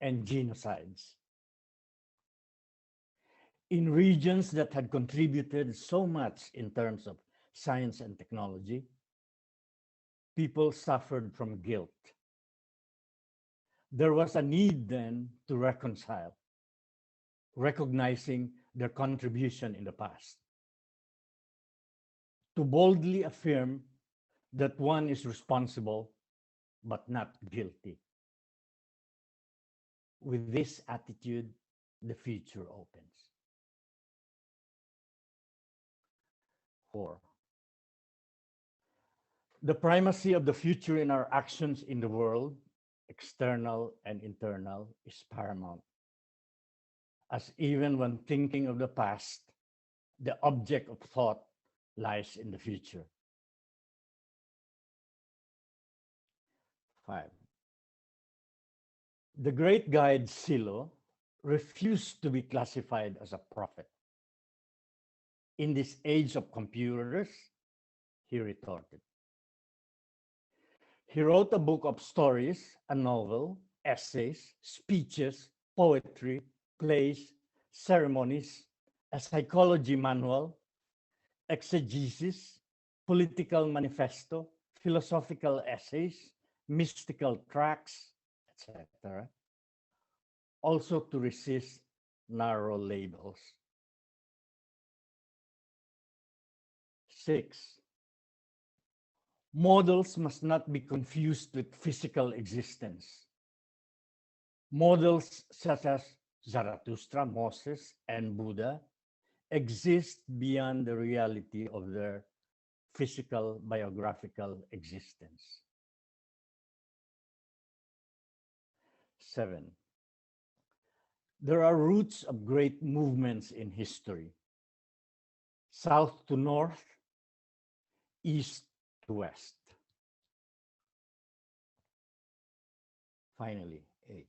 and genocides. In regions that had contributed so much in terms of science and technology, people suffered from guilt. There was a need then to reconcile, recognizing their contribution in the past. To boldly affirm that one is responsible but not guilty. With this attitude, the future opens. 4. The primacy of the future in our actions in the world, external and internal, is paramount. As even when thinking of the past, the object of thought lies in the future. 5. The great guide Silo refused to be classified as a prophet. In this age of computers, he retorted. He wrote a book of stories, a novel, essays, speeches, poetry, plays, ceremonies, a psychology manual, exegesis, political manifesto, philosophical essays, mystical tracts, etc. Also to resist narrow labels. 6. Models must not be confused with physical existence. Models such as Zarathustra, Moses, and Buddha exist beyond the reality of their physical biographical existence. 7. There are roots of great movements in history. South to north, east to west. Finally, 8.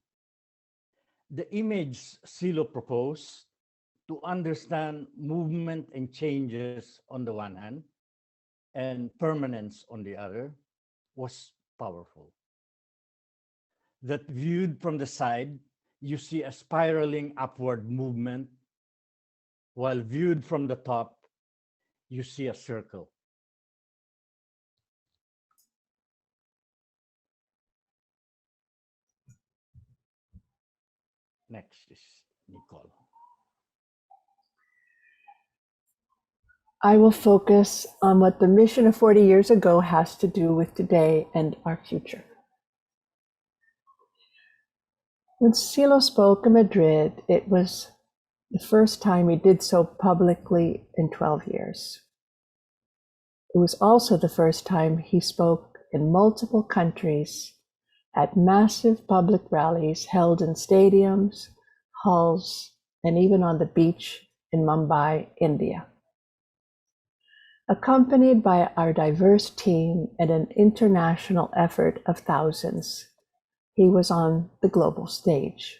The image Silo proposed to understand movement and changes on the one hand and permanence on the other was powerful. That viewed from the side, you see a spiraling upward movement, while viewed from the top, you see a circle. Next is Nicole. I will focus on what the mission of 40 years ago has to do with today and our future. When Silo spoke in Madrid, it was the first time he did so publicly in 12 years. It was also the first time he spoke in multiple countries at massive public rallies held in stadiums, halls, and even on the beach in Mumbai, India. Accompanied by our diverse team and an international effort of thousands, he was on the global stage.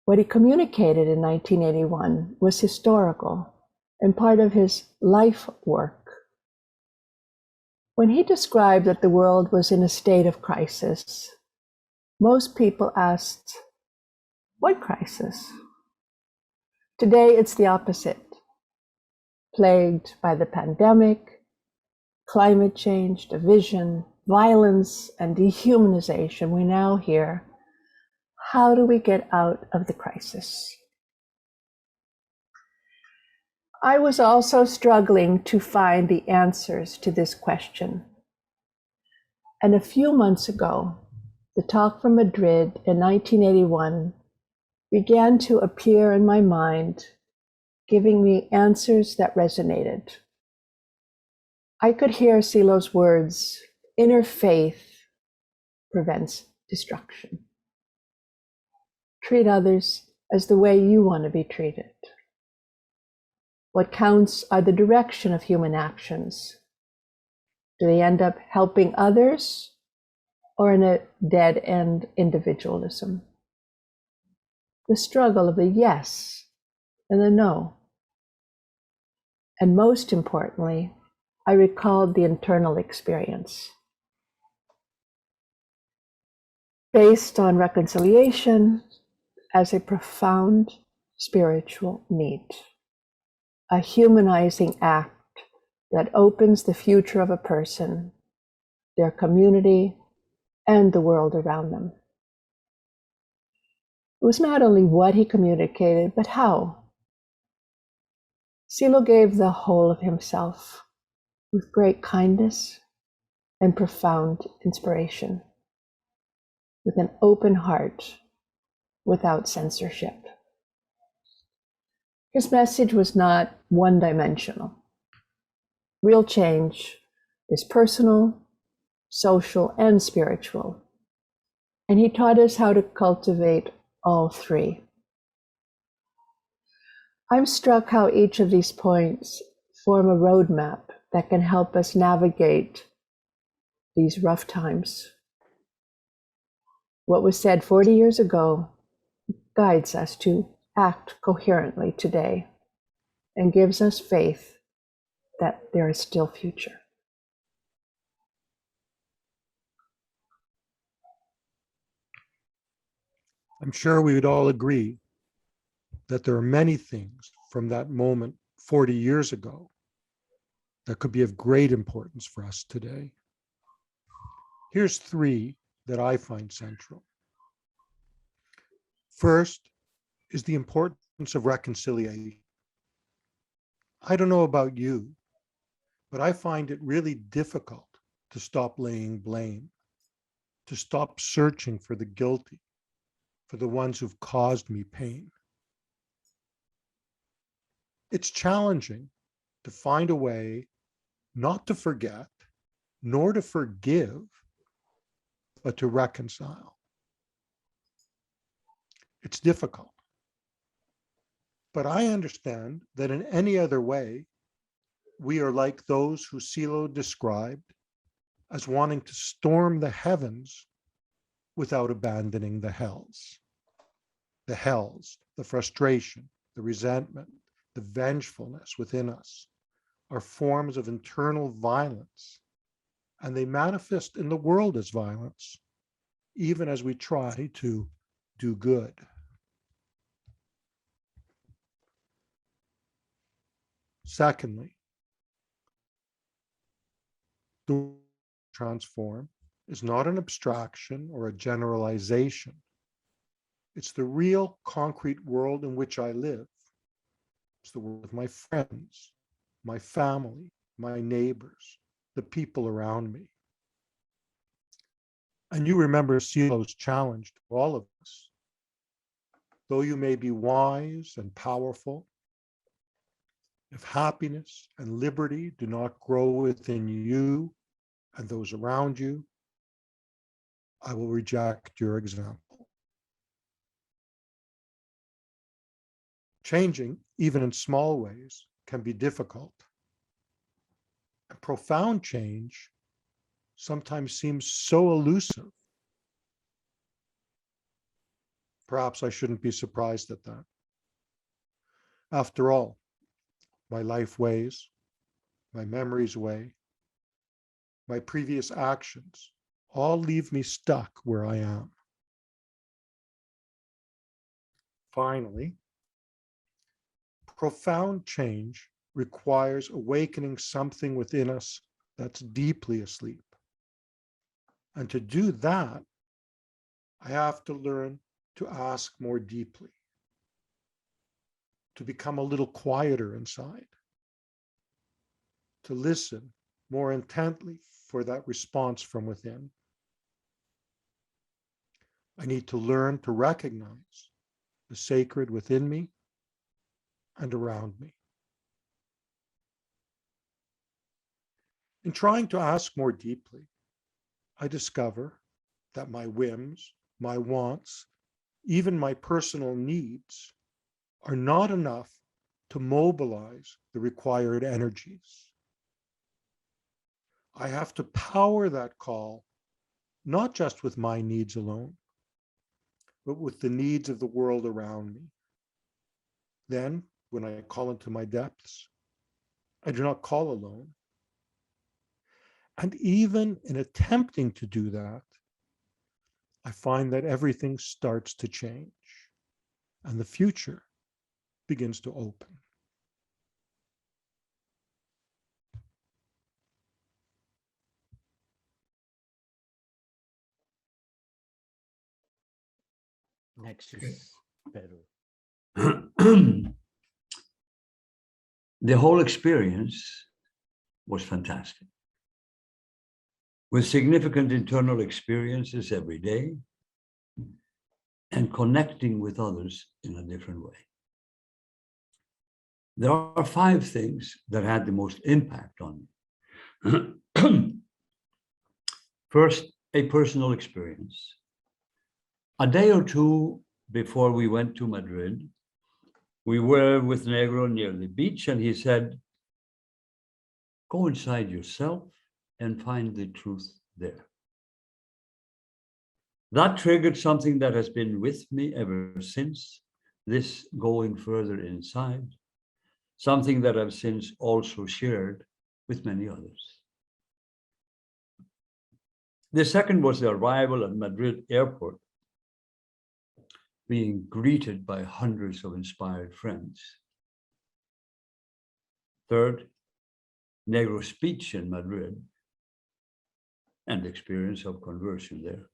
What he communicated in 1981 was historical and part of his life work. When he described that the world was in a state of crisis, most people asked, "What crisis?" Today, it's the opposite. Plagued by the pandemic, climate change, division, violence, and dehumanization, we now hear, how do we get out of the crisis? I was also struggling to find the answers to this question. And a few months ago, the talk from Madrid in 1981 began to appear in my mind, giving me answers that resonated. I could hear Silo's words, "Inner faith prevents destruction." Treat others as the way you want to be treated. What counts are the direction of human actions. Do they end up helping others or in a dead-end individualism? The struggle of the yes and the no. And most importantly, I recalled the internal experience. Based on reconciliation as a profound spiritual need, a humanizing act that opens the future of a person, their community, and the world around them. It was not only what he communicated, but how. Silo gave the whole of himself with great kindness and profound inspiration, with an open heart, without censorship. His message was not one-dimensional. Real change is personal, social, and spiritual. And he taught us how to cultivate all three. I'm struck how each of these points form a roadmap that can help us navigate these rough times. What was said 40 years ago guides us to act coherently today and gives us faith that there is still future. I'm sure we would all agree that there are many things from that moment 40 years ago that could be of great importance for us today. Here's three that I find central. First is the importance of reconciliation. I don't know about you, but I find it really difficult to stop laying blame, to stop searching for the guilty, for the ones who've caused me pain. It's challenging to find a way not to forget, nor to forgive, but to reconcile. It's difficult. But I understand that in any other way, we are like those who Silo described as wanting to storm the heavens without abandoning the hells. The hells, the frustration, the resentment, the vengefulness within us are forms of internal violence, and they manifest in the world as violence, even as we try to do good. Secondly, the transform is not an abstraction or a generalization. It's the real concrete world in which I live. the world with my friends, my family, my neighbors, the people around me. And you remember Silo's challenge to all of us. Though you may be wise and powerful, if happiness and liberty do not grow within you and those around you, I will reject your example. Changing, even in small ways, can be difficult. And profound change sometimes seems so elusive. Perhaps I shouldn't be surprised at that. After all, my life ways, my memories weigh, my previous actions all leave me stuck where I am. Finally, profound change requires awakening something within us that's deeply asleep. And to do that, I have to learn to ask more deeply, to become a little quieter inside, to listen more intently for that response from within. I need to learn to recognize the sacred within me and around me. In trying to ask more deeply, I discover that my whims, my wants, even my personal needs are not enough to mobilize the required energies. I have to power that call, not just with my needs alone, but with the needs of the world around me. Then, when I call into my depths, I do not call alone. And even in attempting to do that, I find that everything starts to change and the future begins to open. Next is Peru. The whole experience was fantastic, with significant internal experiences every day and connecting with others in a different way. There are 5 things that had the most impact on me. First, a personal experience. A day or two before we went to Madrid, we were with Negro near the beach, and he said, "Go inside yourself and find the truth there." That triggered something that has been with me ever since, this going further inside, something that I've since also shared with many others. The second was the arrival at Madrid airport, being greeted by hundreds of inspired friends. Third, Negro's speech in Madrid and the experience of conversion there.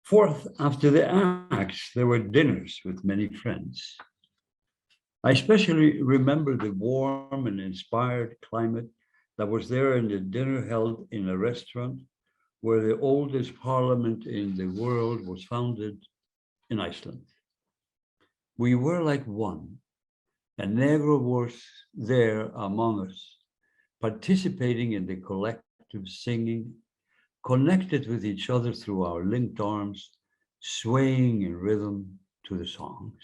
Fourth, after the acts, there were dinners with many friends. I especially remember the warm and inspired climate that was there in the dinner held in a restaurant where the oldest parliament in the world was founded in Iceland. We were like one, and Negro was there among us, participating in the collective singing, connected with each other through our linked arms, swaying in rhythm to the songs.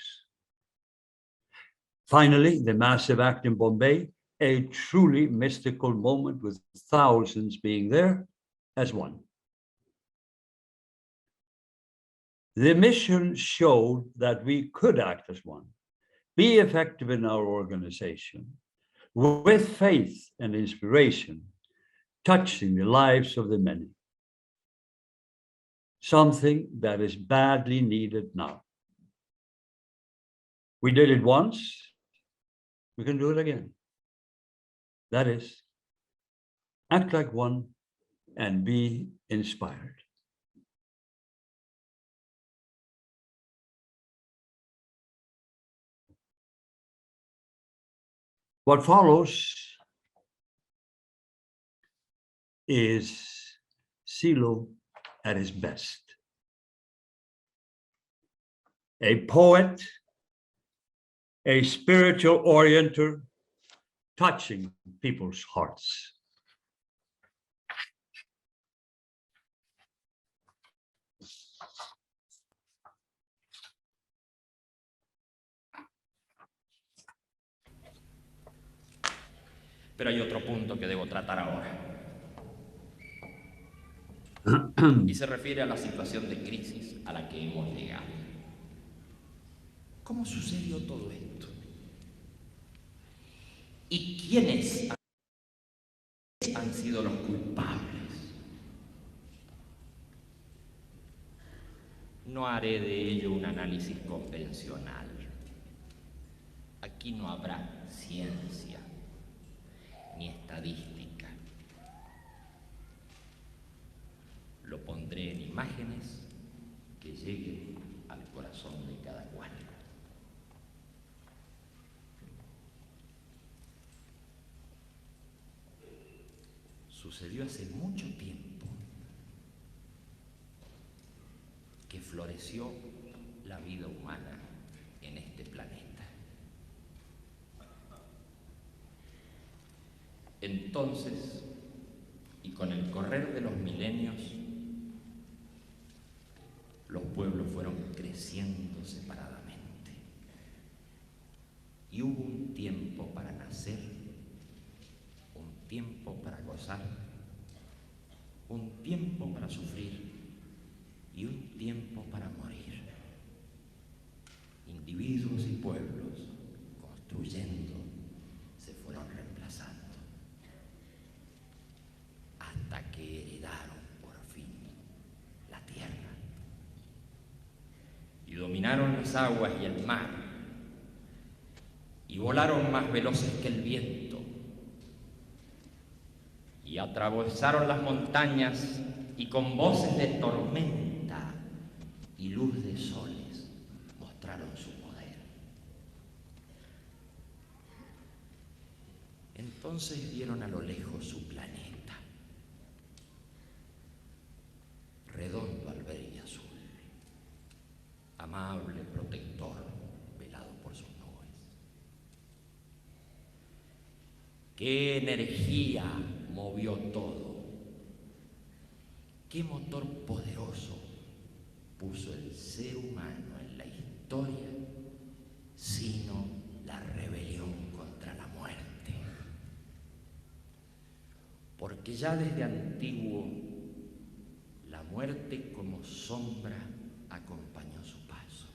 Finally, the massive act in Bombay, a truly mystical moment with thousands being there as one. The mission showed that we could act as one, be effective in our organization, with faith and inspiration, touching the lives of the many. Something that is badly needed now. We did it once, we can do it again. That is, act like one and be inspired. What follows is Silo at his best. A poet, a spiritual orienter, touching people's hearts. Pero hay otro punto que debo tratar ahora. Y se refiere a la situación de crisis a la que hemos llegado. ¿Cómo sucedió todo esto? ¿Y quiénes han sido los culpables? No haré de ello un análisis convencional. Aquí no habrá ciencia ni estadística. Lo pondré en imágenes que lleguen al corazón de cada cual. Sucedió hace mucho tiempo que floreció la vida humana en este planeta. Entonces, y con el correr de los milenios, los pueblos fueron creciendo separadamente. Y hubo un tiempo para nacer, un tiempo para gozar, un tiempo para sufrir y un tiempo para morir. Individuos y pueblos, construyendo, se fueron reemplazando, hasta que heredaron por fin la tierra y dominaron las aguas y el mar y volaron más veloces que el viento y atravesaron las montañas y con voces de tormenta y luz de soles mostraron su poder. Entonces vieron a lo lejos su planeta, redondo al ver y azul, amable protector velado por sus nubes. ¡Qué energía movió todo! ¡Qué motor poderoso puso el ser humano en la historia, sino la rebelión contra la muerte! Porque ya desde antiguo la muerte como sombra acompañó su paso.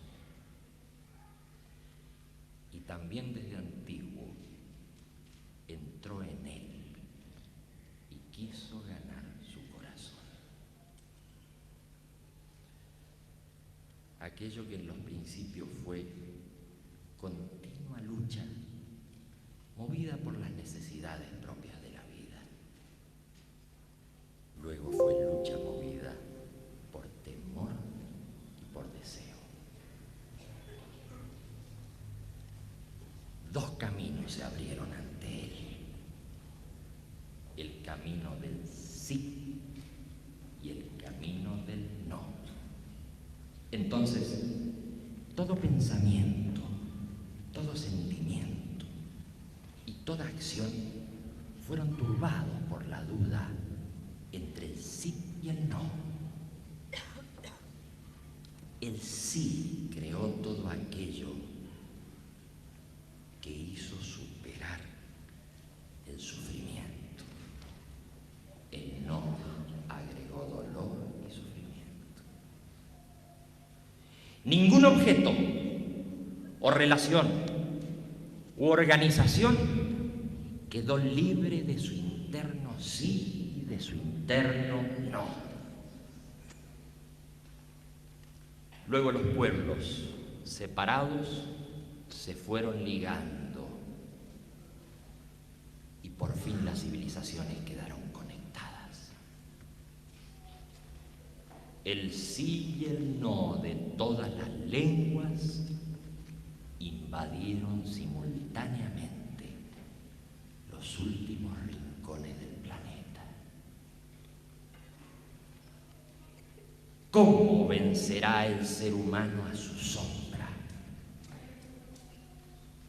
Y también desde antiguo entró en él y quiso ganar su corazón. Aquello que en los principios fue continua lucha, movida por las necesidades propias de la vida. Luego fue lucha movida por temor y por deseo. Dos caminos se abrieron ante él. El camino del sí y el camino del no. Entonces, todo pensamiento, todo sentimiento y toda acción fueron turbados por la duda entre el sí y el no. El sí creó todo aquello que hizo superar el sufrimiento. El no agregó dolor y sufrimiento. Ningún objeto o relación u organización quedó libre de su interno sí y de su interno no. Luego los pueblos separados se fueron ligando y por fin las civilizaciones quedaron conectadas. El sí y el no de todas las lenguas invadieron simultáneamente los últimos rincones del planeta. ¿Cómo vencerá el ser humano a su sombra?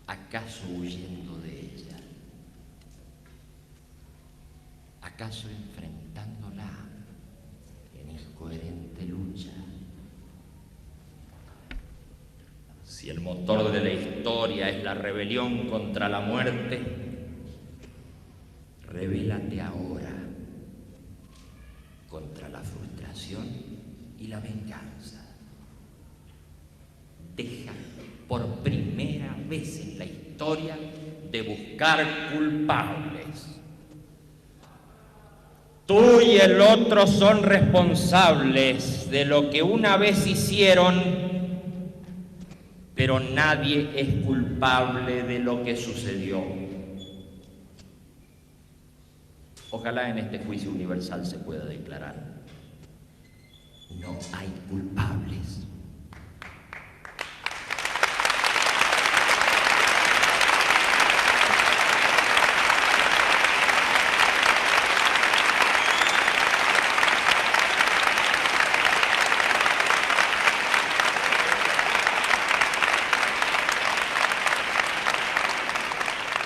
¿Acaso huyendo de ella? ¿Acaso enfrentándola en incoherente lucha? Si el motor de la historia es la rebelión contra la muerte, rebélate ahora contra la frustración y la venganza. Deja por primera vez en la historia de buscar culpables. Tú y el otro son responsables de lo que una vez hicieron, pero nadie es culpable de lo que sucedió. Ojalá en este juicio universal se pueda declarar: no hay culpables.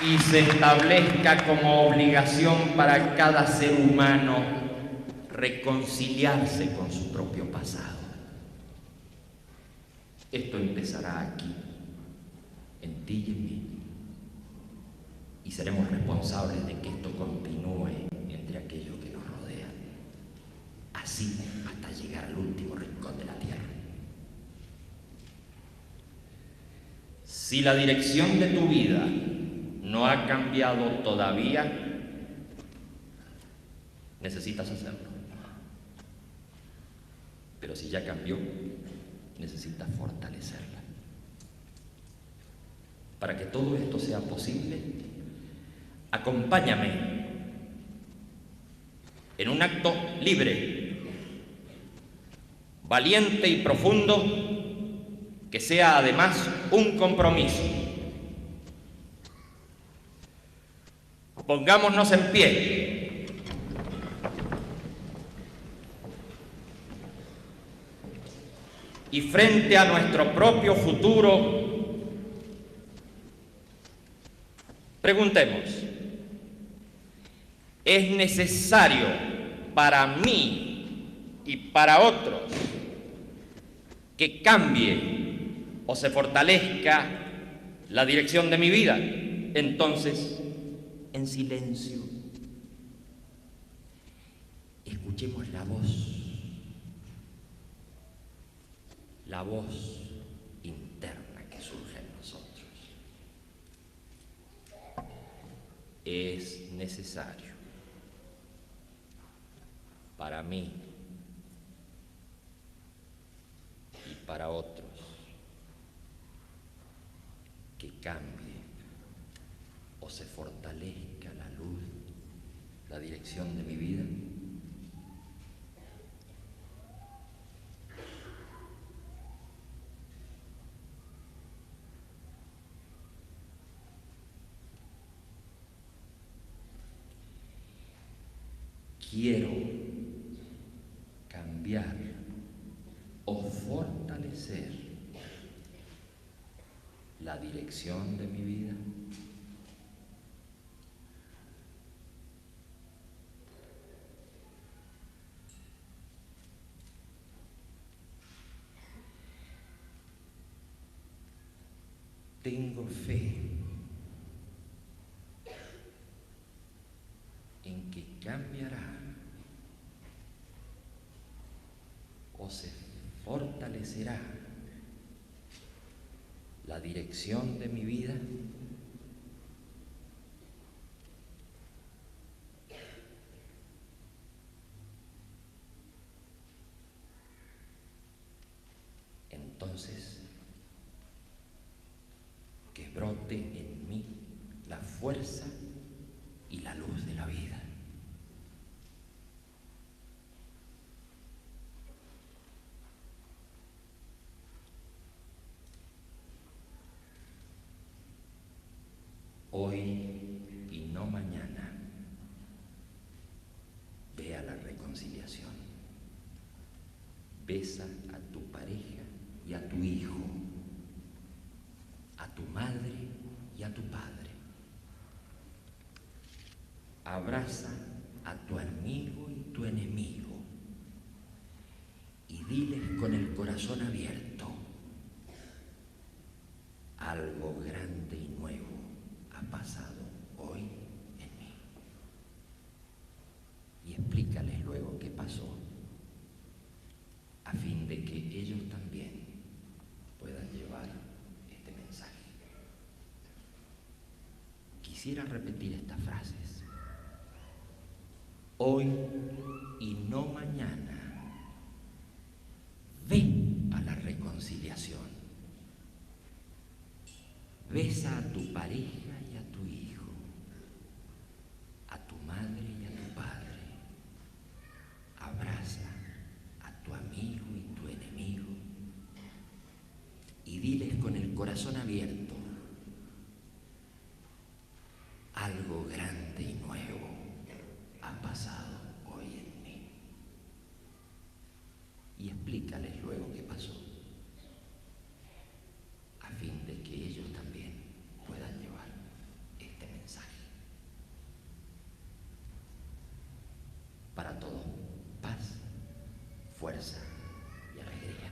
Y se establezca como obligación para cada ser humano reconciliarse con su propio pasado. Esto empezará aquí, en ti y en mí, y seremos responsables de que esto continúe entre aquellos que nos rodean, así hasta llegar al último rincón de la tierra. Si la dirección de tu vida no ha cambiado todavía, necesitas hacerlo. Pero si ya cambió, necesitas fortalecerla. Para que todo esto sea posible, acompáñame en un acto libre, valiente y profundo, que sea además un compromiso. Pongámonos en pie. Y frente a nuestro propio futuro, preguntemos: ¿es necesario para mí y para otros que cambie o se fortalezca la dirección de mi vida? Entonces, en silencio, escuchemos la voz interna que surge en nosotros. Es necesario para mí y para otros que cambie o se fortalezca la luz, la dirección de mi vida. Quiero cambiar o fortalecer la dirección de mi vida. Tengo fe en que cambiará o se fortalecerá la dirección de mi vida. Entonces, que brote en mí la fuerza y la luz de la vida. Hoy y no mañana Besa a tu pareja y a tu hijo, a tu madre y a tu padre. Abraza a tu amigo y tu enemigo y diles con el corazón abierto: algo grande y nuevo ha pasado hoy en mí. Y explícales luego qué pasó, a fin de que ellos también puedan llevar este mensaje. Quisiera repetir estas frases. Hoy y no mañana, ve a la reconciliación. Besa a tu pareja y a tu hijo, a tu madre y a tu padre. Abraza a tu amigo y tu enemigo y diles con el corazón abierto: algo grande y nuevo ha pasado hoy en mí. Y explícales luego qué pasó, a fin de que ellos también puedan llevar este mensaje. Para todos, paz, fuerza y alegría.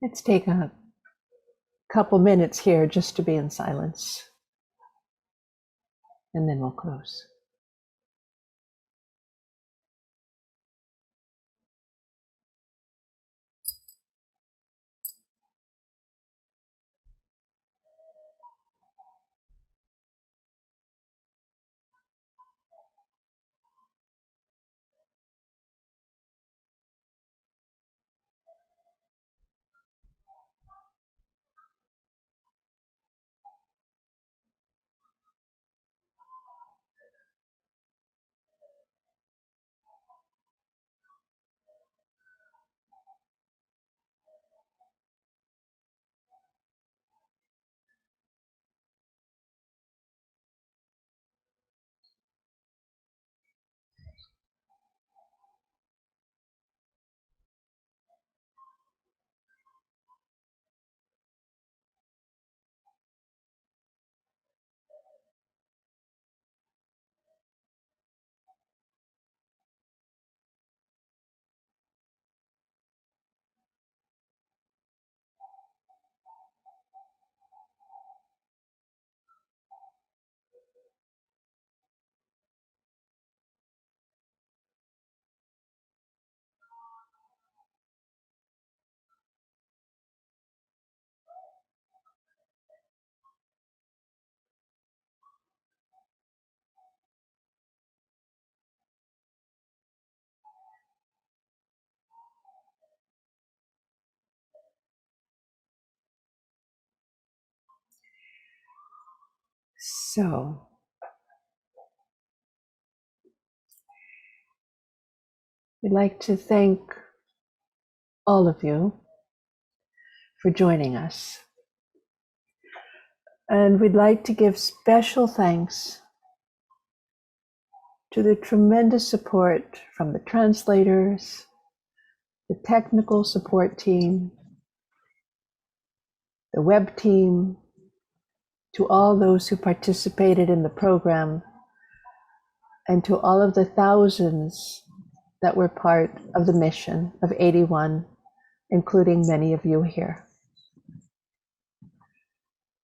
Let's take a couple minutes here just to be in silence, and then we'll close. So, we'd like to thank all of you for joining us. And we'd like to give special thanks to the tremendous support from the translators, the technical support team, the web team, to all those who participated in the program, and to all of the thousands that were part of the mission of 81, including many of you here.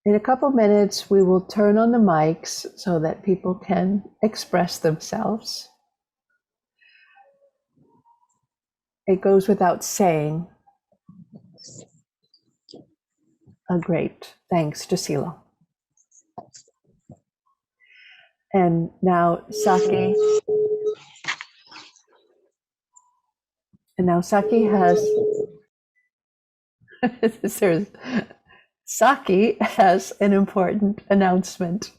In a couple minutes, we will turn on the mics so that people can express themselves. It goes without saying, a great thanks to Silo. And now Saki. And now Saki has Saki has an important announcement.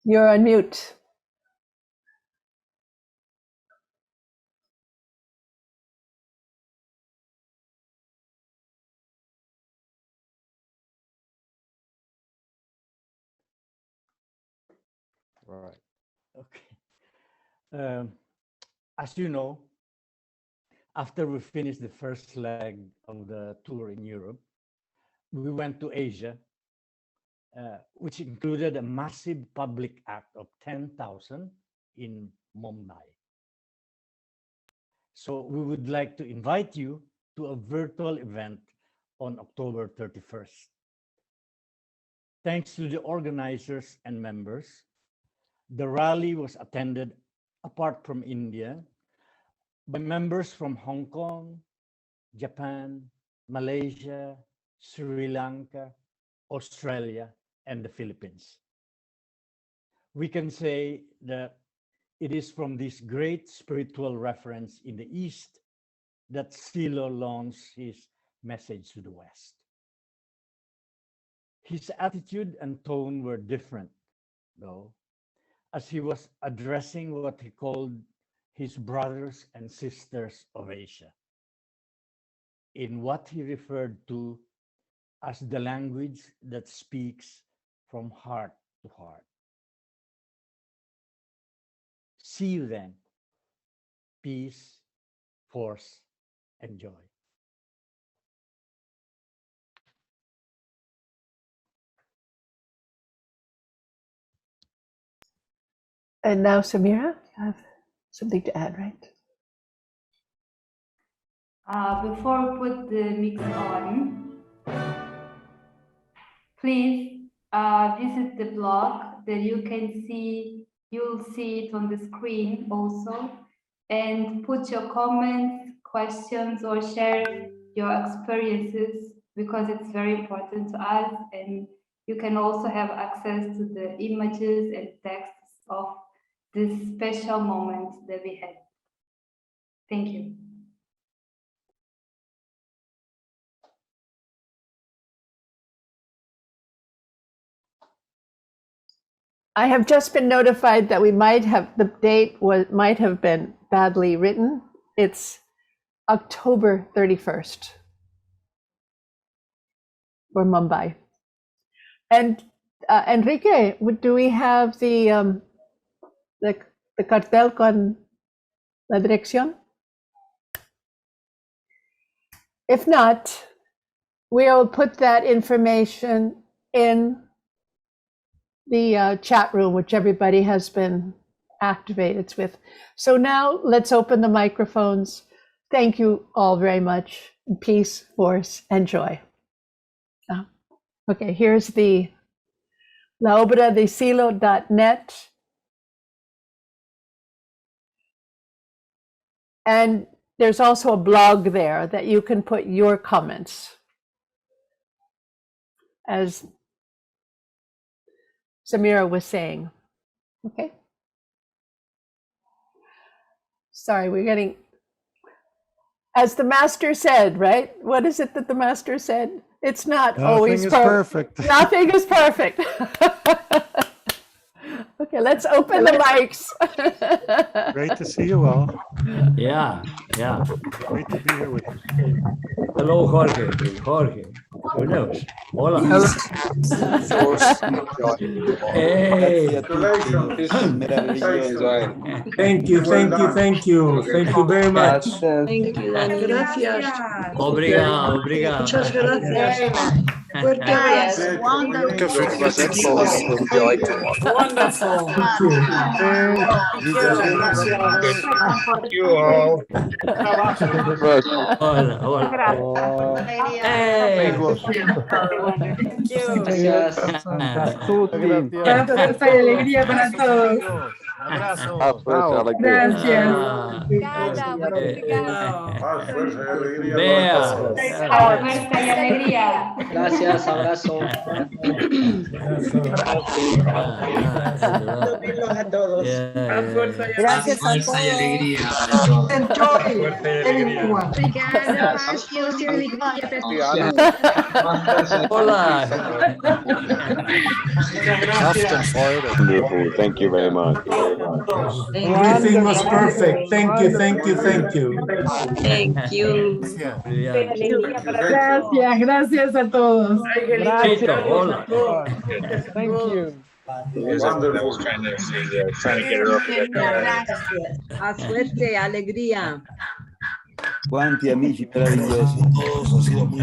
You're on mute. Right. Okay. As you know, after we finished the first leg of the tour in Europe, we went to Asia, which included a massive public act of 10,000 in Mumbai. So we would like to invite you to a virtual event on October 31st. Thanks to the organizers and members, the rally was attended, apart from India, by members from Hong Kong, Japan, Malaysia, Sri Lanka, Australia, and the Philippines. We can say that it is from this great spiritual reference in the East that Silo launched his message to the West. His attitude and tone were different, though, as he was addressing what he called his brothers and sisters of Asia, in what he referred to as the language that speaks from heart to heart. See you then. Peace, force, and joy. And now, Samira, you have something to add, right? Before we put the mix on, please visit the blog that you can see. You'll see it on the screen also, and put your comments, questions, or share your experiences, because it's very important to us. And you can also have access to the images and texts of this special moment that we had. Thank you. I have just been notified that we might have, the date might have been badly written. It's October 31st for Mumbai. And Enrique, do we have the cartel con la dirección? If not, we'll put that information in the chat room, which everybody has been activated with. So now let's open the microphones. Thank you all very much. Peace, force, and joy. Okay, here's the laobradesilo.net. And there's also a blog there that you can put your comments. As Samira was saying. Okay. Sorry, we're getting, as the master said, right? What is it that the master said? It's not always perfect. Nothing is perfect. Okay, let's open the mics. Great to see you all. Yeah. Great to be here with you. Hello, Jorge. Who knows? Hola. Hey. Thank you, thank you, thank you. Thank you very much. Thank you, Daniel. Gracias. Obrigado, obrigado. Muchas gracias. Fuerte abrazo. Wonderful. Wonderful. Thank you all. Hola, hola. Hey. Gracias. Tanta fuerza y alegría para todos. Abrazo. Gracias. Vea. Fuerza y alegría. Gracias, abrazo. A todos. Gracias a todos. Enjoy everyone. Hola. Wonderful. Thank you very much. Everything was perfect. Thank you, thank you, thank you. Thank you. Gracias, gracias a todos. Gracias. Hola. Thank you. Wonderful. Trying to get her up there. Gracias. A suerte, alegría. Quanti amici meravigliosi. Todos han sido muy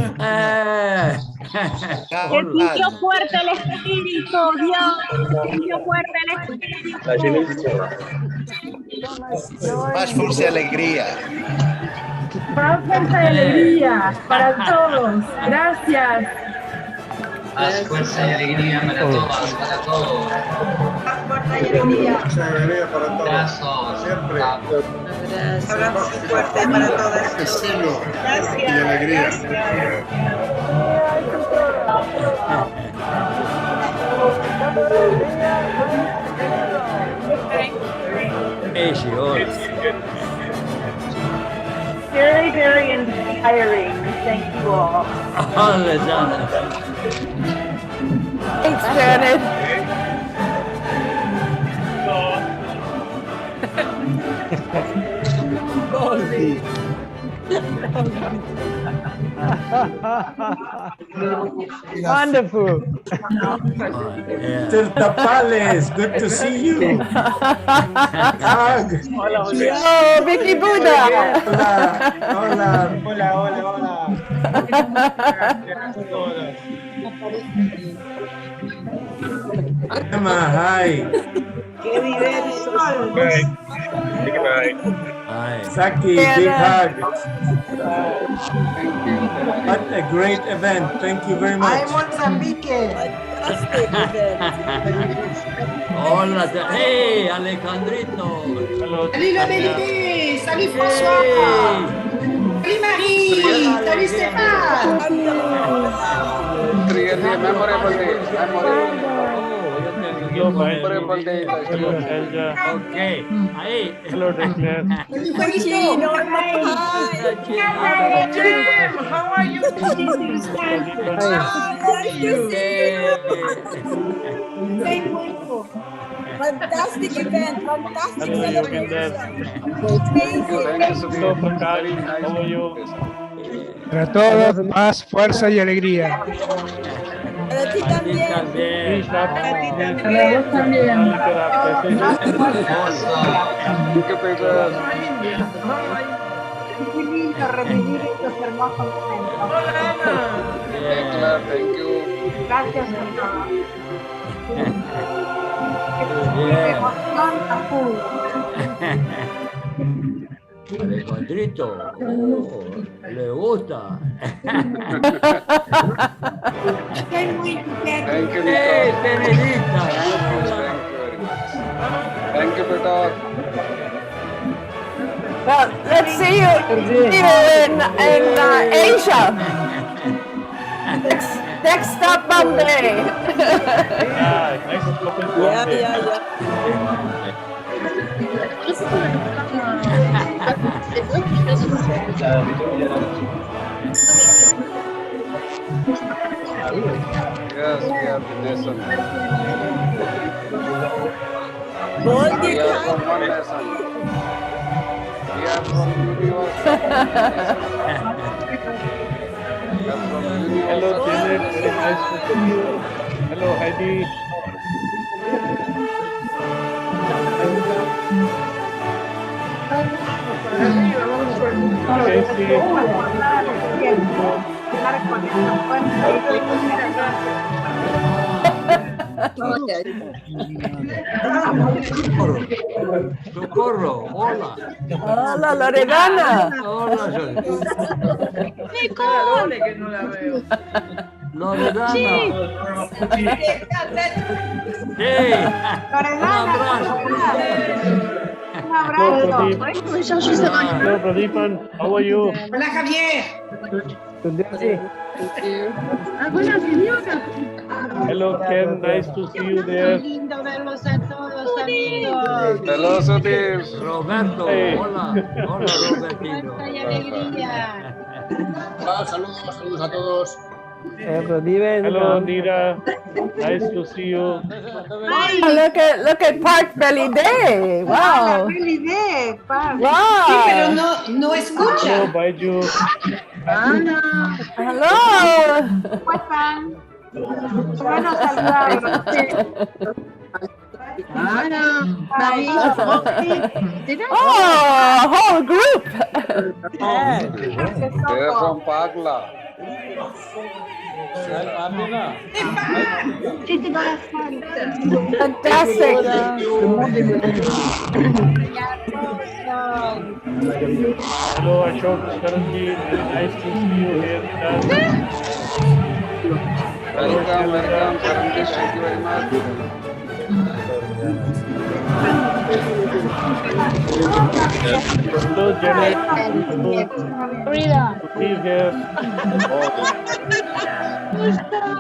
Que sintió fuerte el espíritu, Dios. Que sintió fuerte el espíritu. Más fuerza y alegría. Más fuerza y alegría para todos. Gracias. Más fuerza y alegría para todas, para todos. Más fuerza y alegría. Mucha alegría para todos. Abrazos. Siempre. Abrazo fuerte para todas. Estilo Gracias. y alegría. Easy, hola. Very, very inspiring. Thank you all. Hola, Janet. Thanks, Janet. Wonderful. Till Tapales, good to see you. Hug. Oh, Vicky Buddha. Hola. Emma, hi. Qué diverso. Hi. Saki, big hug. What a great event. Thank you very much. Ay, Mozambique. Hola. Hey, Alejandrito. Salut Amélie. Salut François. Salut Marie. Salut Stéphane. Memorable day. Memorable day. Okay. Ahí. Hello, Declan. Jim, how are you? Fantastic event, fantastic celebration. Para todos, más fuerza y alegría. Para ti también. Para vos también. Qué lindo revivir estos hermosos momentos. Thank you. Gracias, Señor. Emoción a full. Alejandrito, le gusta. Estoy muy contenta. Thank you, Tenerita. Thank you, Peter. Well, let's see you in Asia. Next stop, Bombay. Yes, we have the lesson. Bold We have from one lesson. We have from universe. Hello, Janet. Very nice to see you. Hello, Heidi. Socorro, hola. Hola, Loredana. Hola, Loredana. Hey, un abrazo. Hello, Pradeepan. How are you? Hola, Javier. Hello, Ken. Nice to see you there. Lindo verlos a todos, amigos. Hello, Sotis. Roberto, Hey. hola. Hola, Robertino. Fuerza y alegría. Saludos a todos. Hello, Nira. Nice to see you. Look at Park Belly Day. Wow. Wow. Sí, pero no escucha. Hello, Baiju. Hello. ¿Cómo están? Bueno, saludados. Oh, whole group. They're from Pagla. Fantastic. Hello, Ashok Sharanji. Very nice to see you here with us. Welcome, Sharanji. Thank you very much. Hello, Janet. Steve here.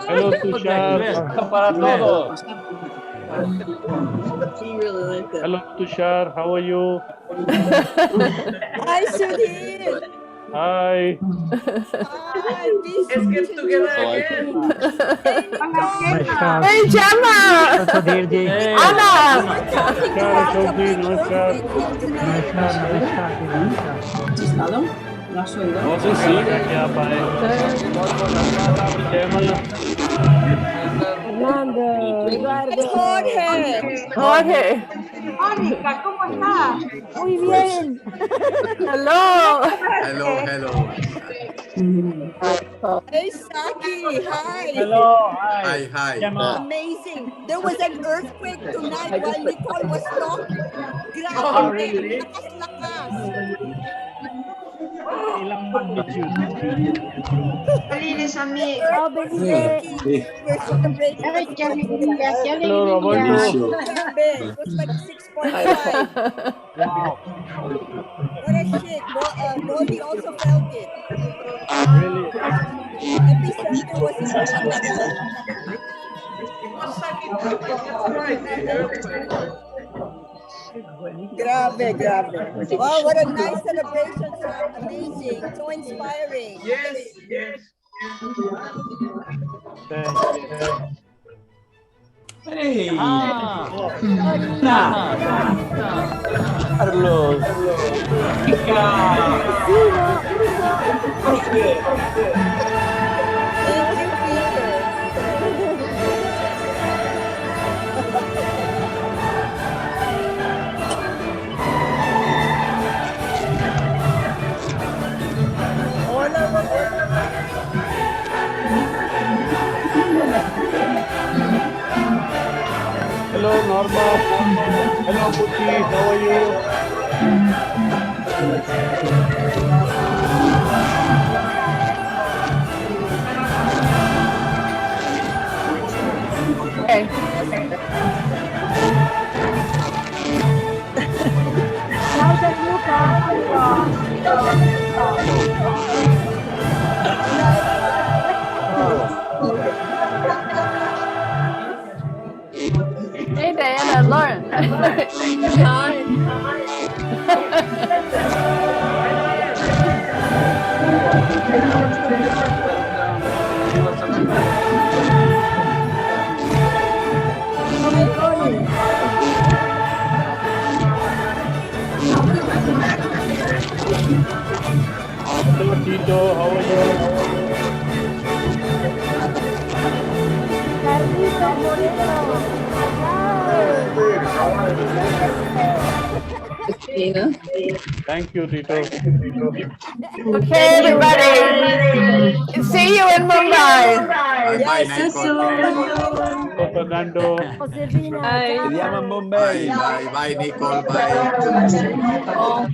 Hello, Tushar. Hello, Tushar. How are you? Hi, Sudhir. Hi. Let's get together again. Hey, Gemma. Anna. Fernando, Eduardo. Jorge. Mónica, ¿cómo estás? Muy bien. Hello. Hello. Hey, Saki. Hi. Hello. Hi. Amazing. There was an earthquake tonight while Nicole was talking. Oh, really? Lakas. Ilang magnitude? Feliz amigos. Oh, baby. We're celebrating. Ay, qué alegría, qué Hello, alegría. Roberto. It was like 6.5. Wow. What a shit. Molly also felt it. Really? Epicenter was in Manila. Grabe. Wow, what a nice celebration. So amazing. So inspiring. Yes. Hey. Carlos. Thank you, Peter. Hola, Hello, Norma. Hello, Puti. How are you? Okay. Hey, Diana, Lauren. Hello, Tito. How are you? Thank you, Tito. Okay, everybody. See you in Mumbai. Yes, see Fernando. Vediamo a Bombay. Bye, Nicole, bye.